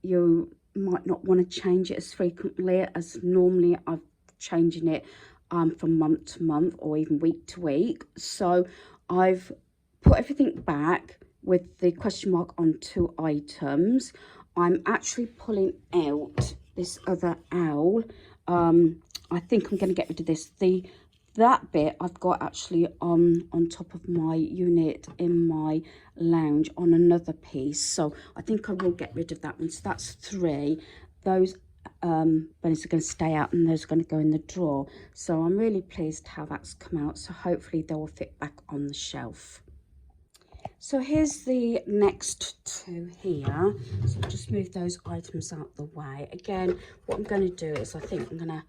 you might not want to change it as frequently as normally I'm changing it from month to month or even week to week. So I've put everything back with the question mark on two items. I'm actually pulling out this other owl. I think I'm going to get rid of this. That bit I've got actually on top of my unit in my lounge on another piece, so I think I will get rid of that one. So that's three. Those bunnies are going to stay out and those are going to go in the drawer. So I'm really pleased how that's come out, so hopefully they will fit back on the shelf. So here's the next two here. So I'll just move those items out the way. Again, what I'm going to do is I think I'm going to,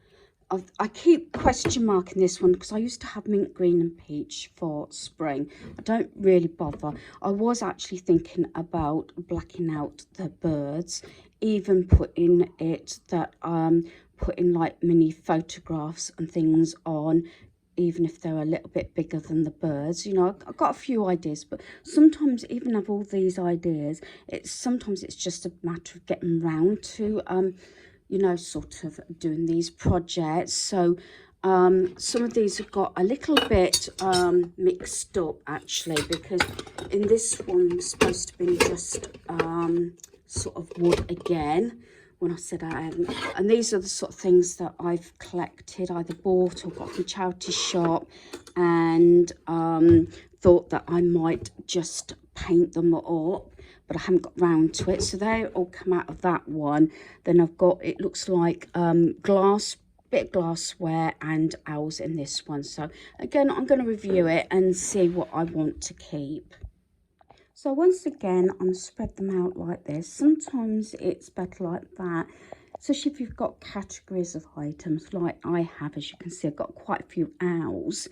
I keep question marking this one because I used to have mint green and peach for spring. I don't really bother. I was actually thinking about blacking out the birds, even putting it that putting like mini photographs and things on, even if they're a little bit bigger than the birds. You know, I've got a few ideas, but sometimes even of all these ideas, sometimes it's just a matter of getting round to you know, sort of doing these projects. So some of these have got a little bit mixed up actually, because in this one it's supposed to be just sort of wood again when I said I hadn't. And these are the sort of things that I've collected, either bought or got from charity shop, and thought that I might just paint them up, but I haven't got round to it. So they all come out of that one. Then I've got, it looks like bit of glassware and owls in this one. So again, I'm going to review it and see what I want to keep. So once again, I'm spread them out like this. Sometimes it's better like that, especially if you've got categories of items like I have. As you can see, I've got quite a few owls.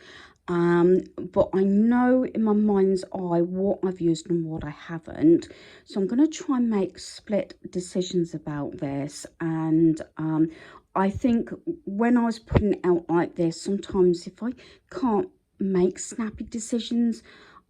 But I know in my mind's eye what I've used and what I haven't. So I'm going to try and make split decisions about this. And I think when I was putting it out like this, sometimes if I can't make snappy decisions,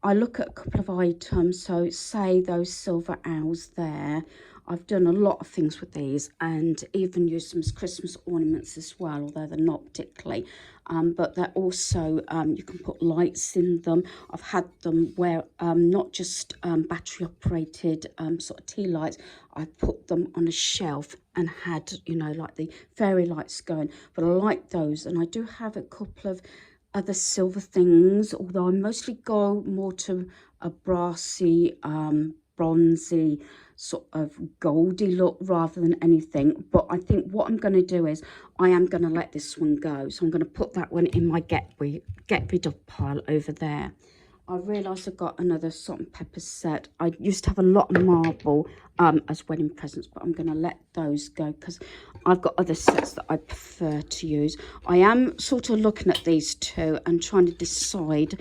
I look at a couple of items. So say those silver owls there, I've done a lot of things with these, and even used them as Christmas ornaments as well, although they're not particularly. But they're also, you can put lights in them. I've had them where not just battery operated sort of tea lights. I put them on a shelf and had, you know, like the fairy lights going. But I like those, and I do have a couple of other silver things, although I mostly go more to a brassy bronzy sort of goldy look rather than anything. But I think what I'm going to do is I am going to let this one go. So I'm going to put that one in my get rid of pile over there. I realised I got another salt and pepper set. I used to have a lot of marble as wedding presents, but I'm going to let those go because I've got other sets that I prefer to use. I am sort of looking at these two and trying to decide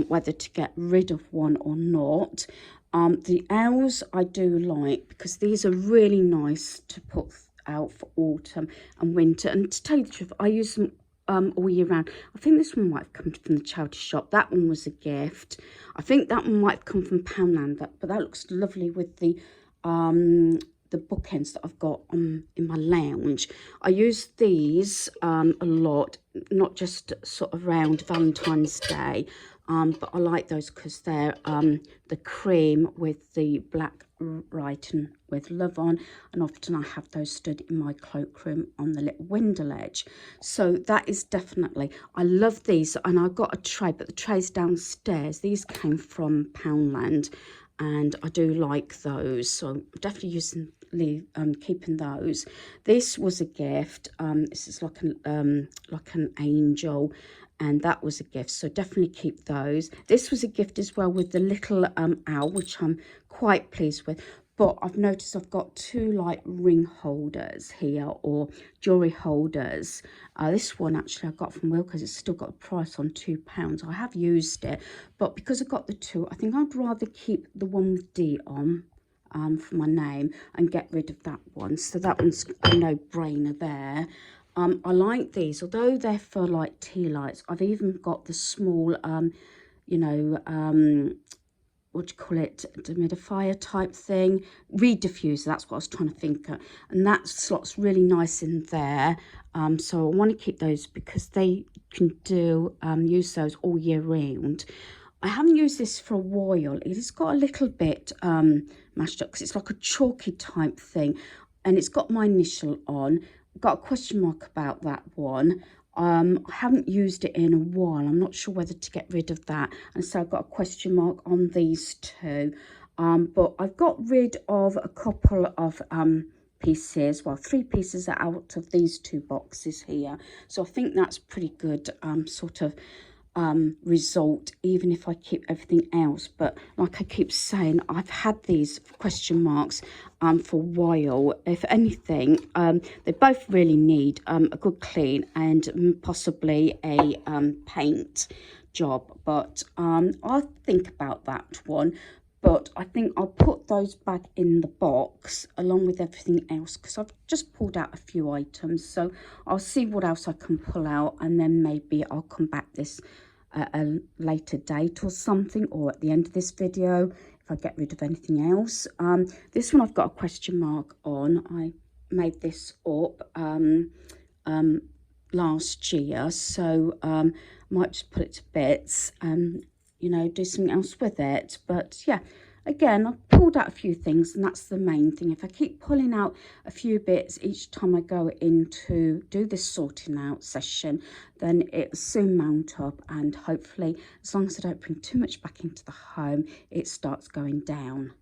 whether to get rid of one or not. The owls I do like because these are really nice to put out for autumn and winter. And to tell you the truth, I use them all year round. I think this one might have come from the charity shop. That one was a gift. I think that one might have come from Poundland, but that looks lovely with the bookends that I've got in my lounge. I use these a lot, not just sort of around Valentine's Day, but I like those because they're the cream with the black writing with love on, and often I have those stood in my cloakroom on the little window ledge. So that is definitely, I love these, and I've got a tray, but the tray's downstairs. These came from Poundland, and I do like those, so I'm definitely keeping those. This was a gift. This is like an angel, and that was a gift, so definitely keep those. This was a gift as well with the little owl, which I'm quite pleased with. But I've noticed I've got two like ring holders here, or jewelry holders. This one actually I got from Wilko's. It's still got a price on £2. I have used it, but because I got the two, I think I'd rather keep the one with D on for my name and get rid of that one. So that one's a no-brainer there. I like these, although they're for like tea lights. I've even got the small, what do you call it, dehumidifier type thing, reed diffuser, that's what I was trying to think of, and that slot's really nice in there. So I want to keep those because they can use those all year round. I haven't used this for a while. It has got a little bit mashed up because it's like a chalky type thing, and it's got my initial on. I've got a question mark about that one. I haven't used it in a while. I'm not sure whether to get rid of that. And so I've got a question mark on these two. But I've got rid of a couple of pieces. Well, 3 pieces out of these 2 boxes here. So I think that's pretty good sort of result, even if I keep everything else. But like I keep saying, I've had these question marks for a while. If anything, they both really need a good clean and possibly a paint job, but I'll think about that one. But I think I'll put those back in the box along with everything else because I've just pulled out a few items. So I'll see what else I can pull out, and then maybe I'll come back this at a later date or something, or at the end of this video if I get rid of anything else. This one I've got a question mark on. I made this up last year, so might just put it to bits and do something else with it. But yeah, again, I've pulled out a few things, and that's the main thing. If I keep pulling out a few bits each time I go in to do this sorting out session, then it'll soon mount up, and hopefully, as long as I don't bring too much back into the home, it starts going down.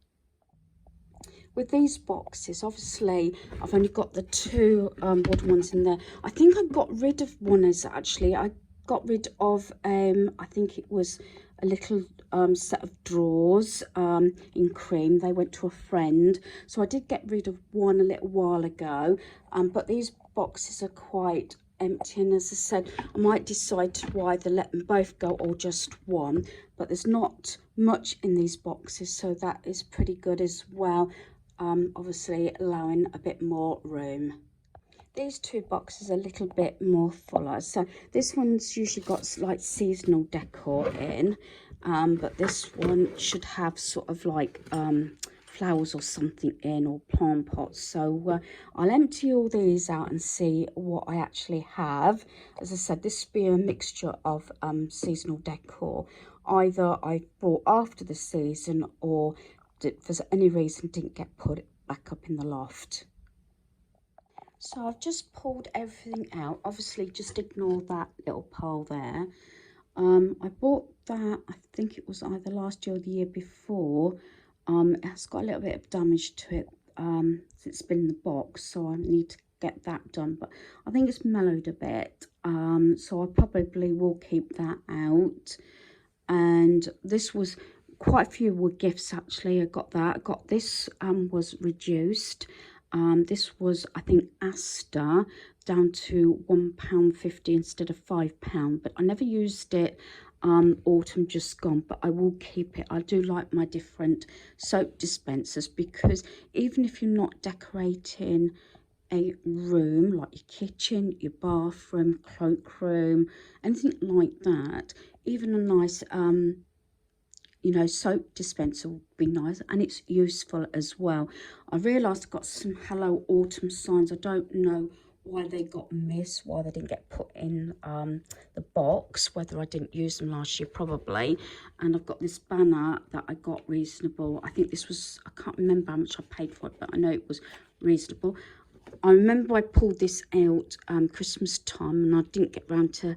With these boxes, obviously, I've only got the 2 wooden ones in there. I think I got rid of one, actually. I got rid of, I think it was a little set of drawers in cream. They went to a friend. So I did get rid of one a little while ago. But these boxes are quite empty. And as I said, I might decide to either let them both go or just one. But there's not much in these boxes. So that is pretty good as well. Obviously allowing a bit more room. These 2 boxes are a little bit more fuller. So this one's usually got like seasonal decor in, but this one should have sort of like flowers or something in, or plant pots. So I'll empty all these out and see what I actually have. As I said, this will be a mixture of seasonal decor. Either I bought after the season, or for any reason didn't get put back up in the loft. So I've just pulled everything out. Obviously, just ignore that little pile there. I bought that, I think it was either last year or the year before, It's got a little bit of damage to it since it's been in the box, so I need to get that done, but I think it's mellowed a bit, so I probably will keep that out. And this was quite a few were gifts actually. I got that. I got this was reduced. This was, I think, Asda, down to £1.50 instead of £5, but I never used it autumn just gone, but I will keep it. I do like my different soap dispensers, because even if you're not decorating a room like your kitchen, your bathroom, cloakroom, anything like that, even a nice you know, soap dispenser would be nice, and it's useful as well. I realised I've got some Hello Autumn signs. I don't know why they got missed, why they didn't get put in the box, whether I didn't use them last year, probably. And I've got this banner that I got reasonable. I think this was, I can't remember how much I paid for it, but I know it was reasonable. I remember I pulled this out Christmas time, and I didn't get round to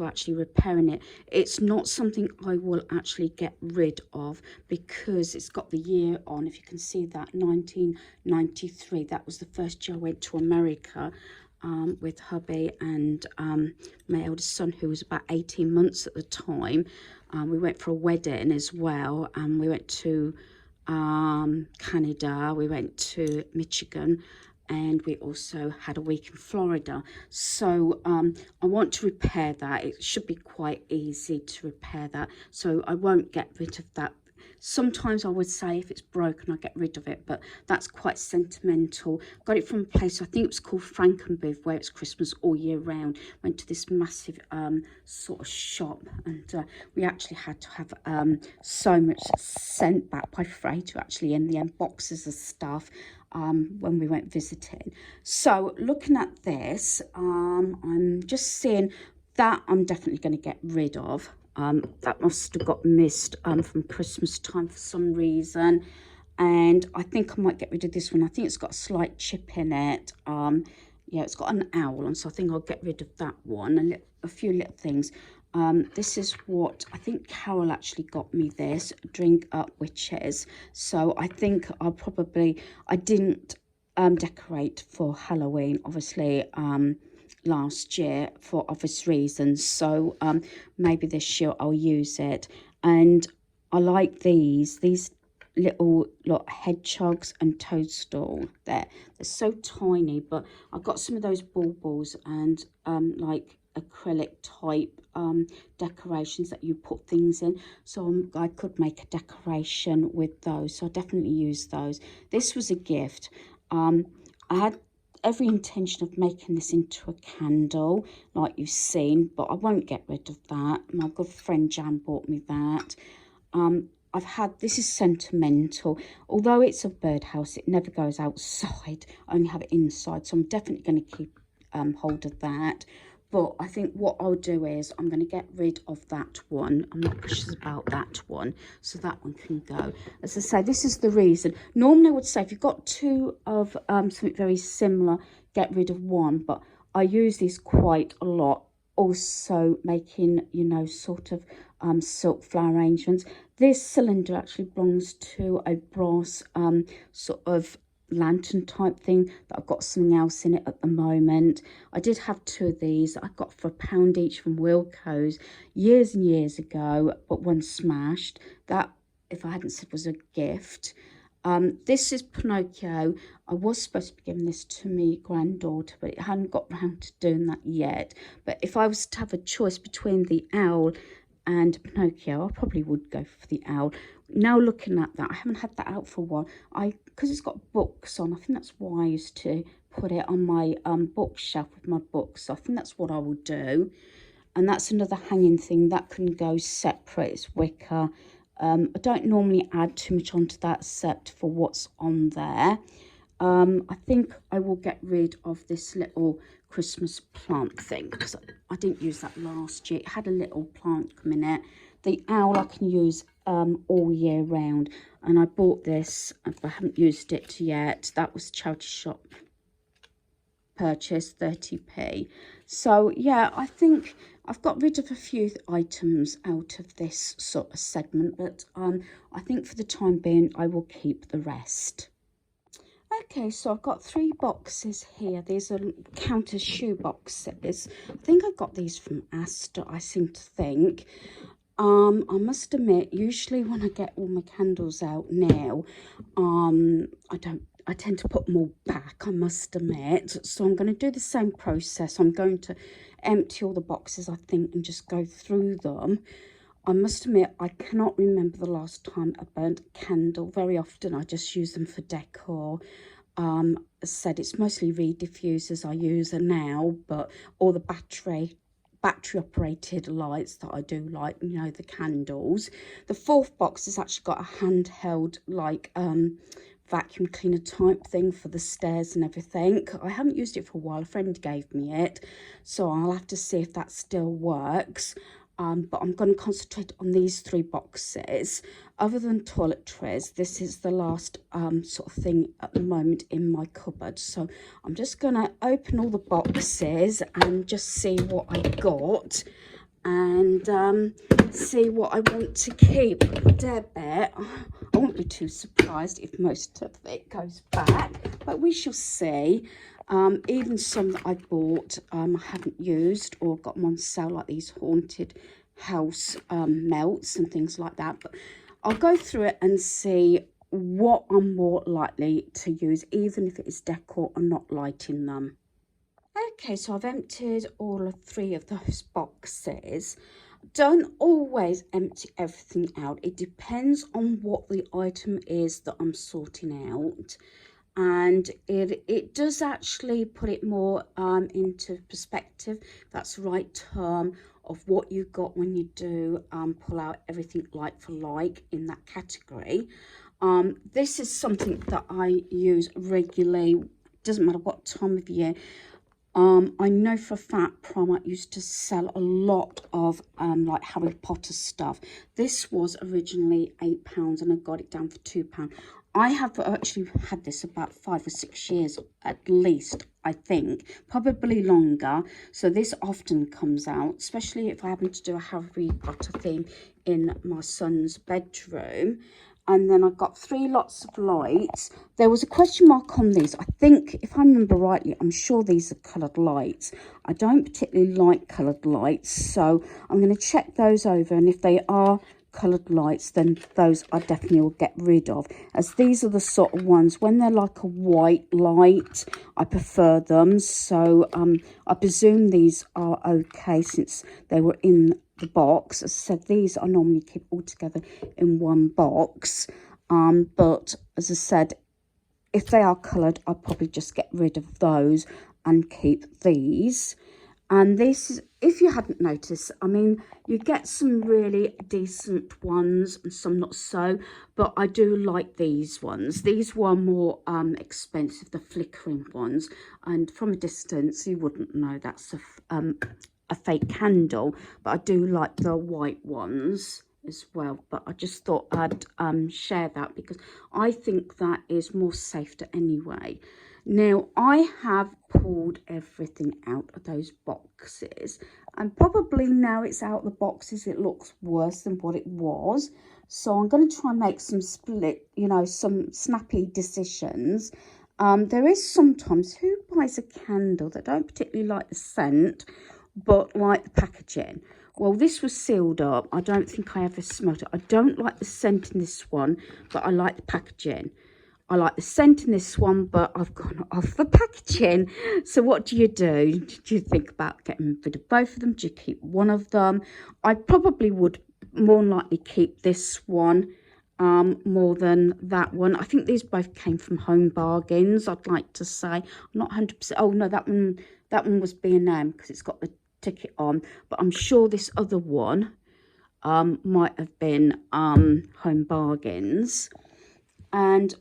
actually repairing it. It's not something I will actually get rid of, because it's got the year on. If you can see that, 1993, that was the first year I went to America with hubby and my eldest son, who was about 18 months at the time. We went for a wedding as well, and we went to Canada, we went to Michigan, and we also had a week in Florida. So I want to repair that. It should be quite easy to repair that, so I won't get rid of that. Sometimes I would say if it's broken, I get rid of it, but that's quite sentimental. Got it from a place, I think it was called Frankenbooth, where it's Christmas all year round. Went to this massive sort of shop, and we actually had to have so much sent back by freight, actually, in the end, boxes of stuff when we went visiting. So looking at this, I'm just seeing that I'm definitely going to get rid of. That must have got missed from Christmas time for some reason. And I think I might get rid of this one. I think it's got a slight chip in it. Yeah, it's got an owl on, so I think I'll get rid of that one. And a few little things. This is what, I think Carol actually got me this, Drink Up Witches. So I think I'll probably, I didn't decorate for Halloween, obviously, last year for obvious reasons, so maybe this year I'll use it. And I like these little hedgehogs and toadstool. They're so tiny, but I've got some of those baubles and like acrylic type decorations that you put things in, so I could make a decoration with those, so I'll definitely use those. This was a gift. I had every intention of making this into a candle like you've seen, but I won't get rid of that. My good friend Jan bought me that. I've had, this is sentimental, although it's a birdhouse, it never goes outside, I only have it inside, so I'm definitely going to keep hold of that. But I think what I'll do is I'm going to get rid of that one. I'm not precious about that one, so that one can go. As I say, this is the reason. Normally I would say if you've got two of something very similar, get rid of one, but I use these quite a lot. Also making, you know, sort of silk flower arrangements. This cylinder actually belongs to a brass sort of lantern type thing that I've got something else in it at the moment. I did have two of these I got for £1 each from Wilko's years and years ago, but one smashed. That, if I hadn't said, was a gift. This is Pinocchio. I was supposed to be giving this to my granddaughter, but it hadn't got round to doing that yet. But if I was to have a choice between the owl and Pinocchio, I probably would go for the owl. Now looking at that, I haven't had that out for a while. Because it's got books on, I think that's why I used to put it on my bookshelf with my books. So I think that's what I will do. And that's another hanging thing that can go separate. It's wicker. I don't normally add too much onto that except for what's on there. I think I will get rid of this little Christmas plant thing, because I didn't use that last year. It had a little plant come in it. The owl I can use all year round, and I bought this, but I haven't used it yet. That was charity shop. purchase, 30p. So yeah, I think I've got rid of a few items out of this sort of segment, but I think for the time being I will keep the rest. Okay, so I've got 3 boxes here. These are counters shoe boxes. I think I got these from Asda, I seem to think. I must admit, usually when I get all my candles out now, I tend to put them all back, I must admit. So I'm going to do the same process. I'm going to empty all the boxes, I think, and just go through them. I must admit, I cannot remember the last time I burnt a candle. Very often I just use them for decor. As I said, it's mostly reed diffusers I use now, but all the battery operated lights that I do like, you know, the candles. The 4th box has actually got a handheld, like, vacuum cleaner type thing for the stairs and everything. I haven't used it for a while. A friend gave me it, so I'll have to see if that still works. But I'm going to concentrate on these 3 boxes. Other than toiletries, this is the last sort of thing at the moment in my cupboard. So I'm just going to open all the boxes and just see what I got, and see what I want to keep. I dare bet I won't be too surprised if most of it goes back, but we shall see. Even some that I bought I haven't used or got them on sale, like these haunted house melts and things like that. But I'll go through it and see what I'm more likely to use, even if it is decor or not lighting them. Okay, so I've emptied all of 3 of those boxes. Don't always empty everything out. It depends on what the item is that I'm sorting out. And it does actually put it more into perspective, that's the right term, of what you got when you do pull out everything like for like in that category. This is something that I use regularly, doesn't matter what time of year. I know for a fact Primark used to sell a lot of like Harry Potter stuff. This was originally £8 and I got it down for £2. I have actually had this about 5 or 6 years at least, I think, probably longer. So this often comes out, especially if I happen to do a Harry Potter theme in my son's bedroom. And then I've got 3 lots of lights. There was a question mark on these. I think, if I remember rightly, I'm sure these are coloured lights. I don't particularly like coloured lights, so I'm going to check those over, and if they are coloured lights, then those I definitely will get rid of, as these are the sort of ones, when they're like a white light, I prefer them. So I presume these are okay since they were in the box. As I said, these I normally keep all together in one box, but as I said, if they are coloured, I'll probably just get rid of those and keep these. And this is, if you hadn't noticed, I mean, you get some really decent ones and some not so, but I do like these ones. These were more expensive, the flickering ones, and from a distance you wouldn't know that's a fake candle, but I do like the white ones as well. But I just thought I'd share that because I think that is more safer anyway. Now, I have pulled everything out of those boxes, and probably now it's out of the boxes, it looks worse than what it was. So I'm going to try and make some some snappy decisions. There is sometimes, who buys a candle that don't particularly like the scent, but like the packaging? Well, this was sealed up. I don't think I ever smelt it. I don't like the scent in this one, but I like the packaging. I like the scent in this one, but I've gone off the packaging. So what do you do? Do you think about getting rid of both of them? Do you keep one of them? I probably would more likely keep this one more than that one. I think these both came from Home Bargains, I'd like to say. I'm not 100%. Oh, no, that one was B&M because it's got the ticket on. But I'm sure this other one might have been Home Bargains. And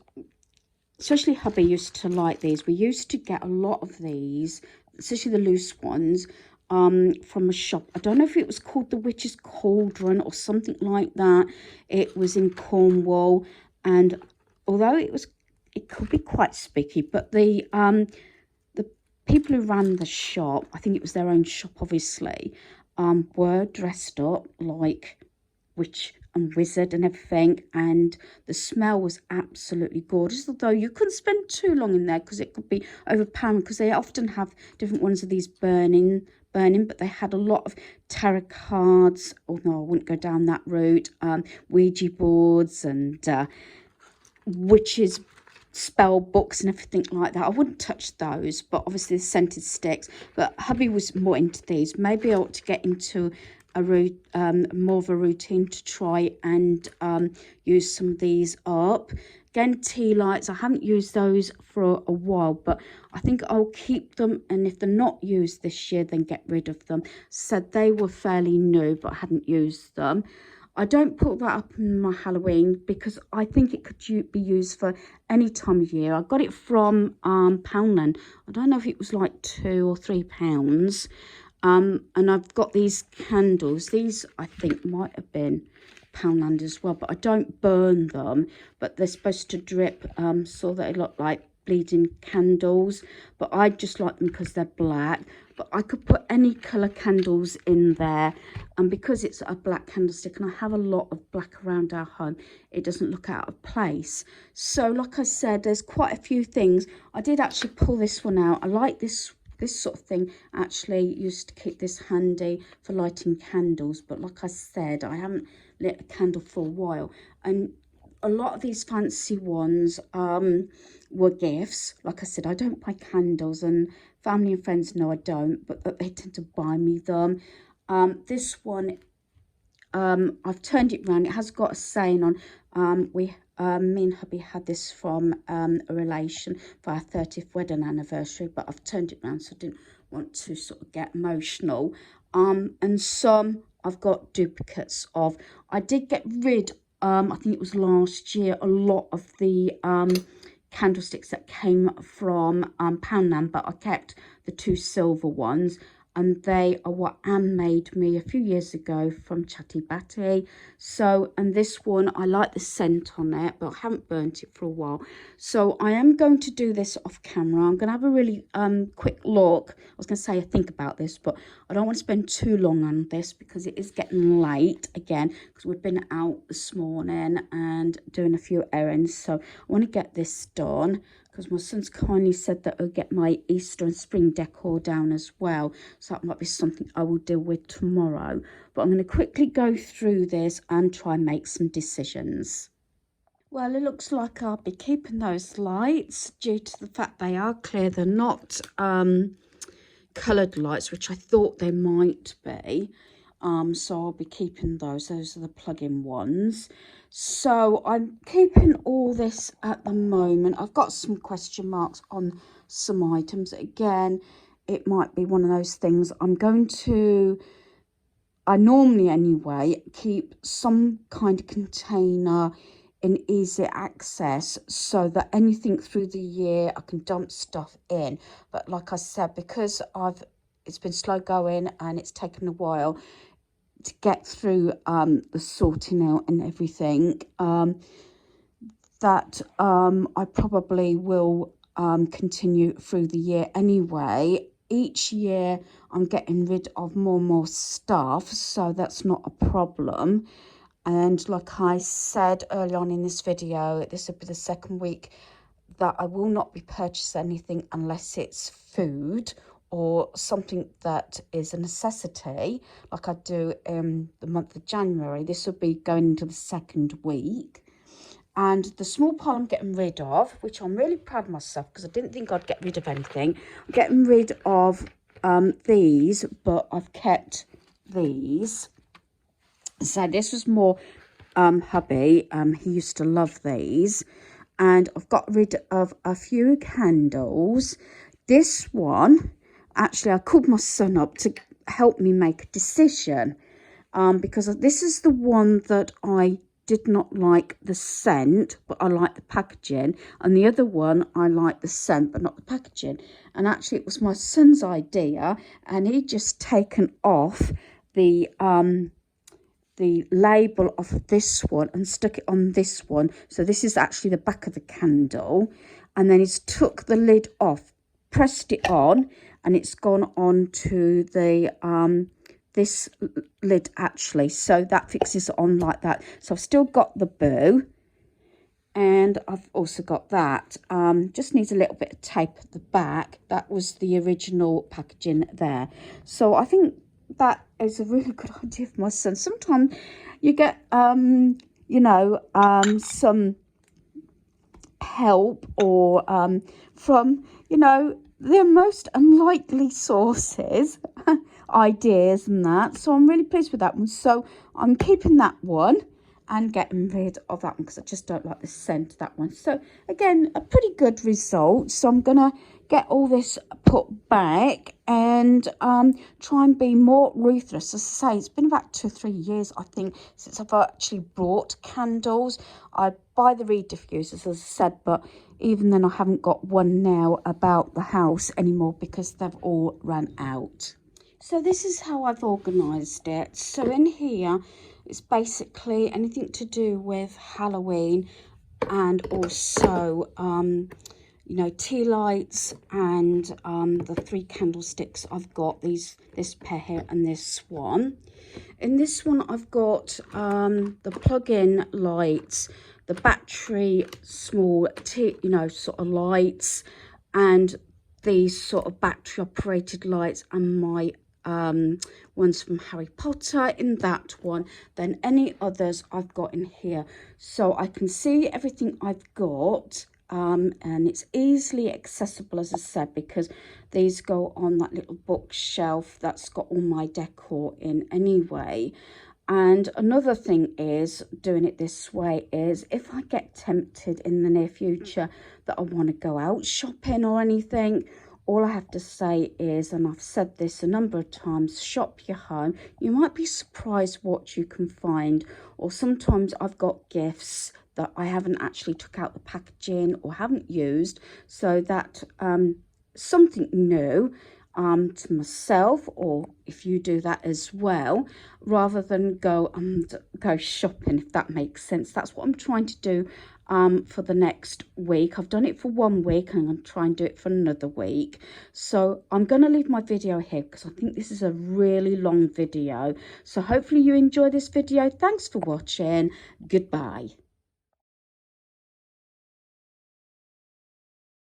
especially hubby used to like these. We used to get a lot of these, especially the loose ones, from a shop. I don't know if it was called the Witch's Cauldron or something like that. It was in Cornwall, and although it could be quite spiky, but the people who ran the shop, I think it was their own shop obviously, were dressed up like witch and wizard and everything, and the smell was absolutely gorgeous, although you couldn't spend too long in there because it could be overpowering, because they often have different ones of these burning, but they had a lot of tarot cards, although I wouldn't go down that route, Ouija boards and witches spell books and everything like that. I wouldn't touch those, but obviously the scented sticks. But hubby was more into these. Maybe I ought to get into a more of a routine to try and use some of these up. Again, tea lights, I haven't used those for a while, but I think I'll keep them, and if they're not used this year, then get rid of them. Said they were fairly new, but I hadn't used them. I don't put that up in my Halloween because I think it could be used for any time of year. I got it from Poundland. I don't know if it was like £2 or £3. And I've got these candles. These I think might have been Poundland as well, but I don't burn them. But they're supposed to drip so they look like bleeding candles, but I just like them because they're black. But I could put any colour candles in there, and because it's a black candlestick and I have a lot of black around our home, it doesn't look out of place. So like I said, there's quite a few things. I did actually pull this one out. I like this sort of thing. Actually used to keep this handy for lighting candles, but like I said, I haven't lit a candle for a while, and a lot of these fancy ones were gifts. Like I said, I don't buy candles, and family and friends know I don't, but they tend to buy me them. This one, I've turned it round. It has got a saying on. Me and hubby had this from a relation for our 30th wedding anniversary, but I've turned it round so I didn't want to sort of get emotional. And some I've got duplicates of. I did get rid, I think it was last year, a lot of the candlesticks that came from Poundland, but I kept the 2 silver ones, and they are what Anne made me a few years ago from Chatty Batty. So, and this one, I like the scent on it, but I haven't burnt it for a while. So I am going to do this off camera. I'm going to have a really quick look. I was going to say I think about this, but I don't want to spend too long on this because it is getting late again, because we've been out this morning and doing a few errands. So I want to get this done, because my son's kindly said that I'll get my Easter and spring decor down as well. So that might be something I will deal with tomorrow. But I'm going to quickly go through this and try and make some decisions. Well, it looks like I'll be keeping those lights due to the fact they are clear. They're not coloured lights, which I thought they might be. So I'll be keeping those. Those are the plug-in ones. So I'm keeping all this at the moment. I've got some question marks on some items. Again, it might be one of those things. I normally anyway keep some kind of container in easy access so that anything through the year I can dump stuff in. But like I said, because it's been slow going and it's taken a while to get through the sorting out and everything, that I probably will continue through the year anyway. Each year I'm getting rid of more and more stuff, so that's not a problem. And like I said early on in this video, this will be the second week that I will not be purchasing anything unless it's food or something that is a necessity, like I do in the month of January. This will be going into the second week. And the small pile I'm getting rid of, which I'm really proud of myself because I didn't think I'd get rid of anything. I'm getting rid of these, but I've kept these. So this was more hubby. He used to love these. And I've got rid of a few candles. This one, actually, I called my son up to help me make a decision, because this is the one that I did not like the scent, but I like the packaging. And the other one, I like the scent, but not the packaging. And actually, it was my son's idea, and he'd just taken off the label of this one and stuck it on this one. So this is actually the back of the candle, and then he's took the lid off pressed it on, and it's gone on to the this lid actually, so that fixes it on like that. So I've still got the bow, and I've also got that. Just needs a little bit of tape at the back. That was the original packaging there. So I think that is a really good idea for my son. Sometimes you get you know, some help or from, you know, the most unlikely sources, ideas and that. So I'm really pleased with that one. So I'm keeping that one and getting rid of that one because I just don't like the scent of that one. So again, a pretty good result. So I'm gonna get all this put back and try and be more ruthless. As I say, it's been about 2 or 3 years, I think, since I've actually bought candles. I buy the reed diffusers, as I said, but even then I haven't got one now about the house anymore because they've all run out. So this is how I've organised it. So in here, it's basically anything to do with Halloween, and also you know, tea lights, and the 3 candlesticks I've got, this pair here and this one. In this one I've got the plug-in lights, the battery small tea, you know, sort of lights, and these sort of battery operated lights, and my ones from Harry Potter in that one. Then any others I've got in here, so I can see everything I've got. And it's easily accessible, as I said, because these go on that little bookshelf that's got all my decor in anyway. And another thing is, doing it this way is, if I get tempted in the near future that I want to go out shopping or anything, all I have to say is, and I've said this a number of times, shop your home. You might be surprised what you can find. Or sometimes I've got gifts that I haven't actually took out the packaging or haven't used, so that something new to myself, or if you do that as well, rather than go shopping, if that makes sense. That's what I'm trying to do for the next week. I've done it for 1 week and I'm going to try and do it for another week. So I'm going to leave my video here because I think this is a really long video. So hopefully you enjoy this video. Thanks for watching. Goodbye.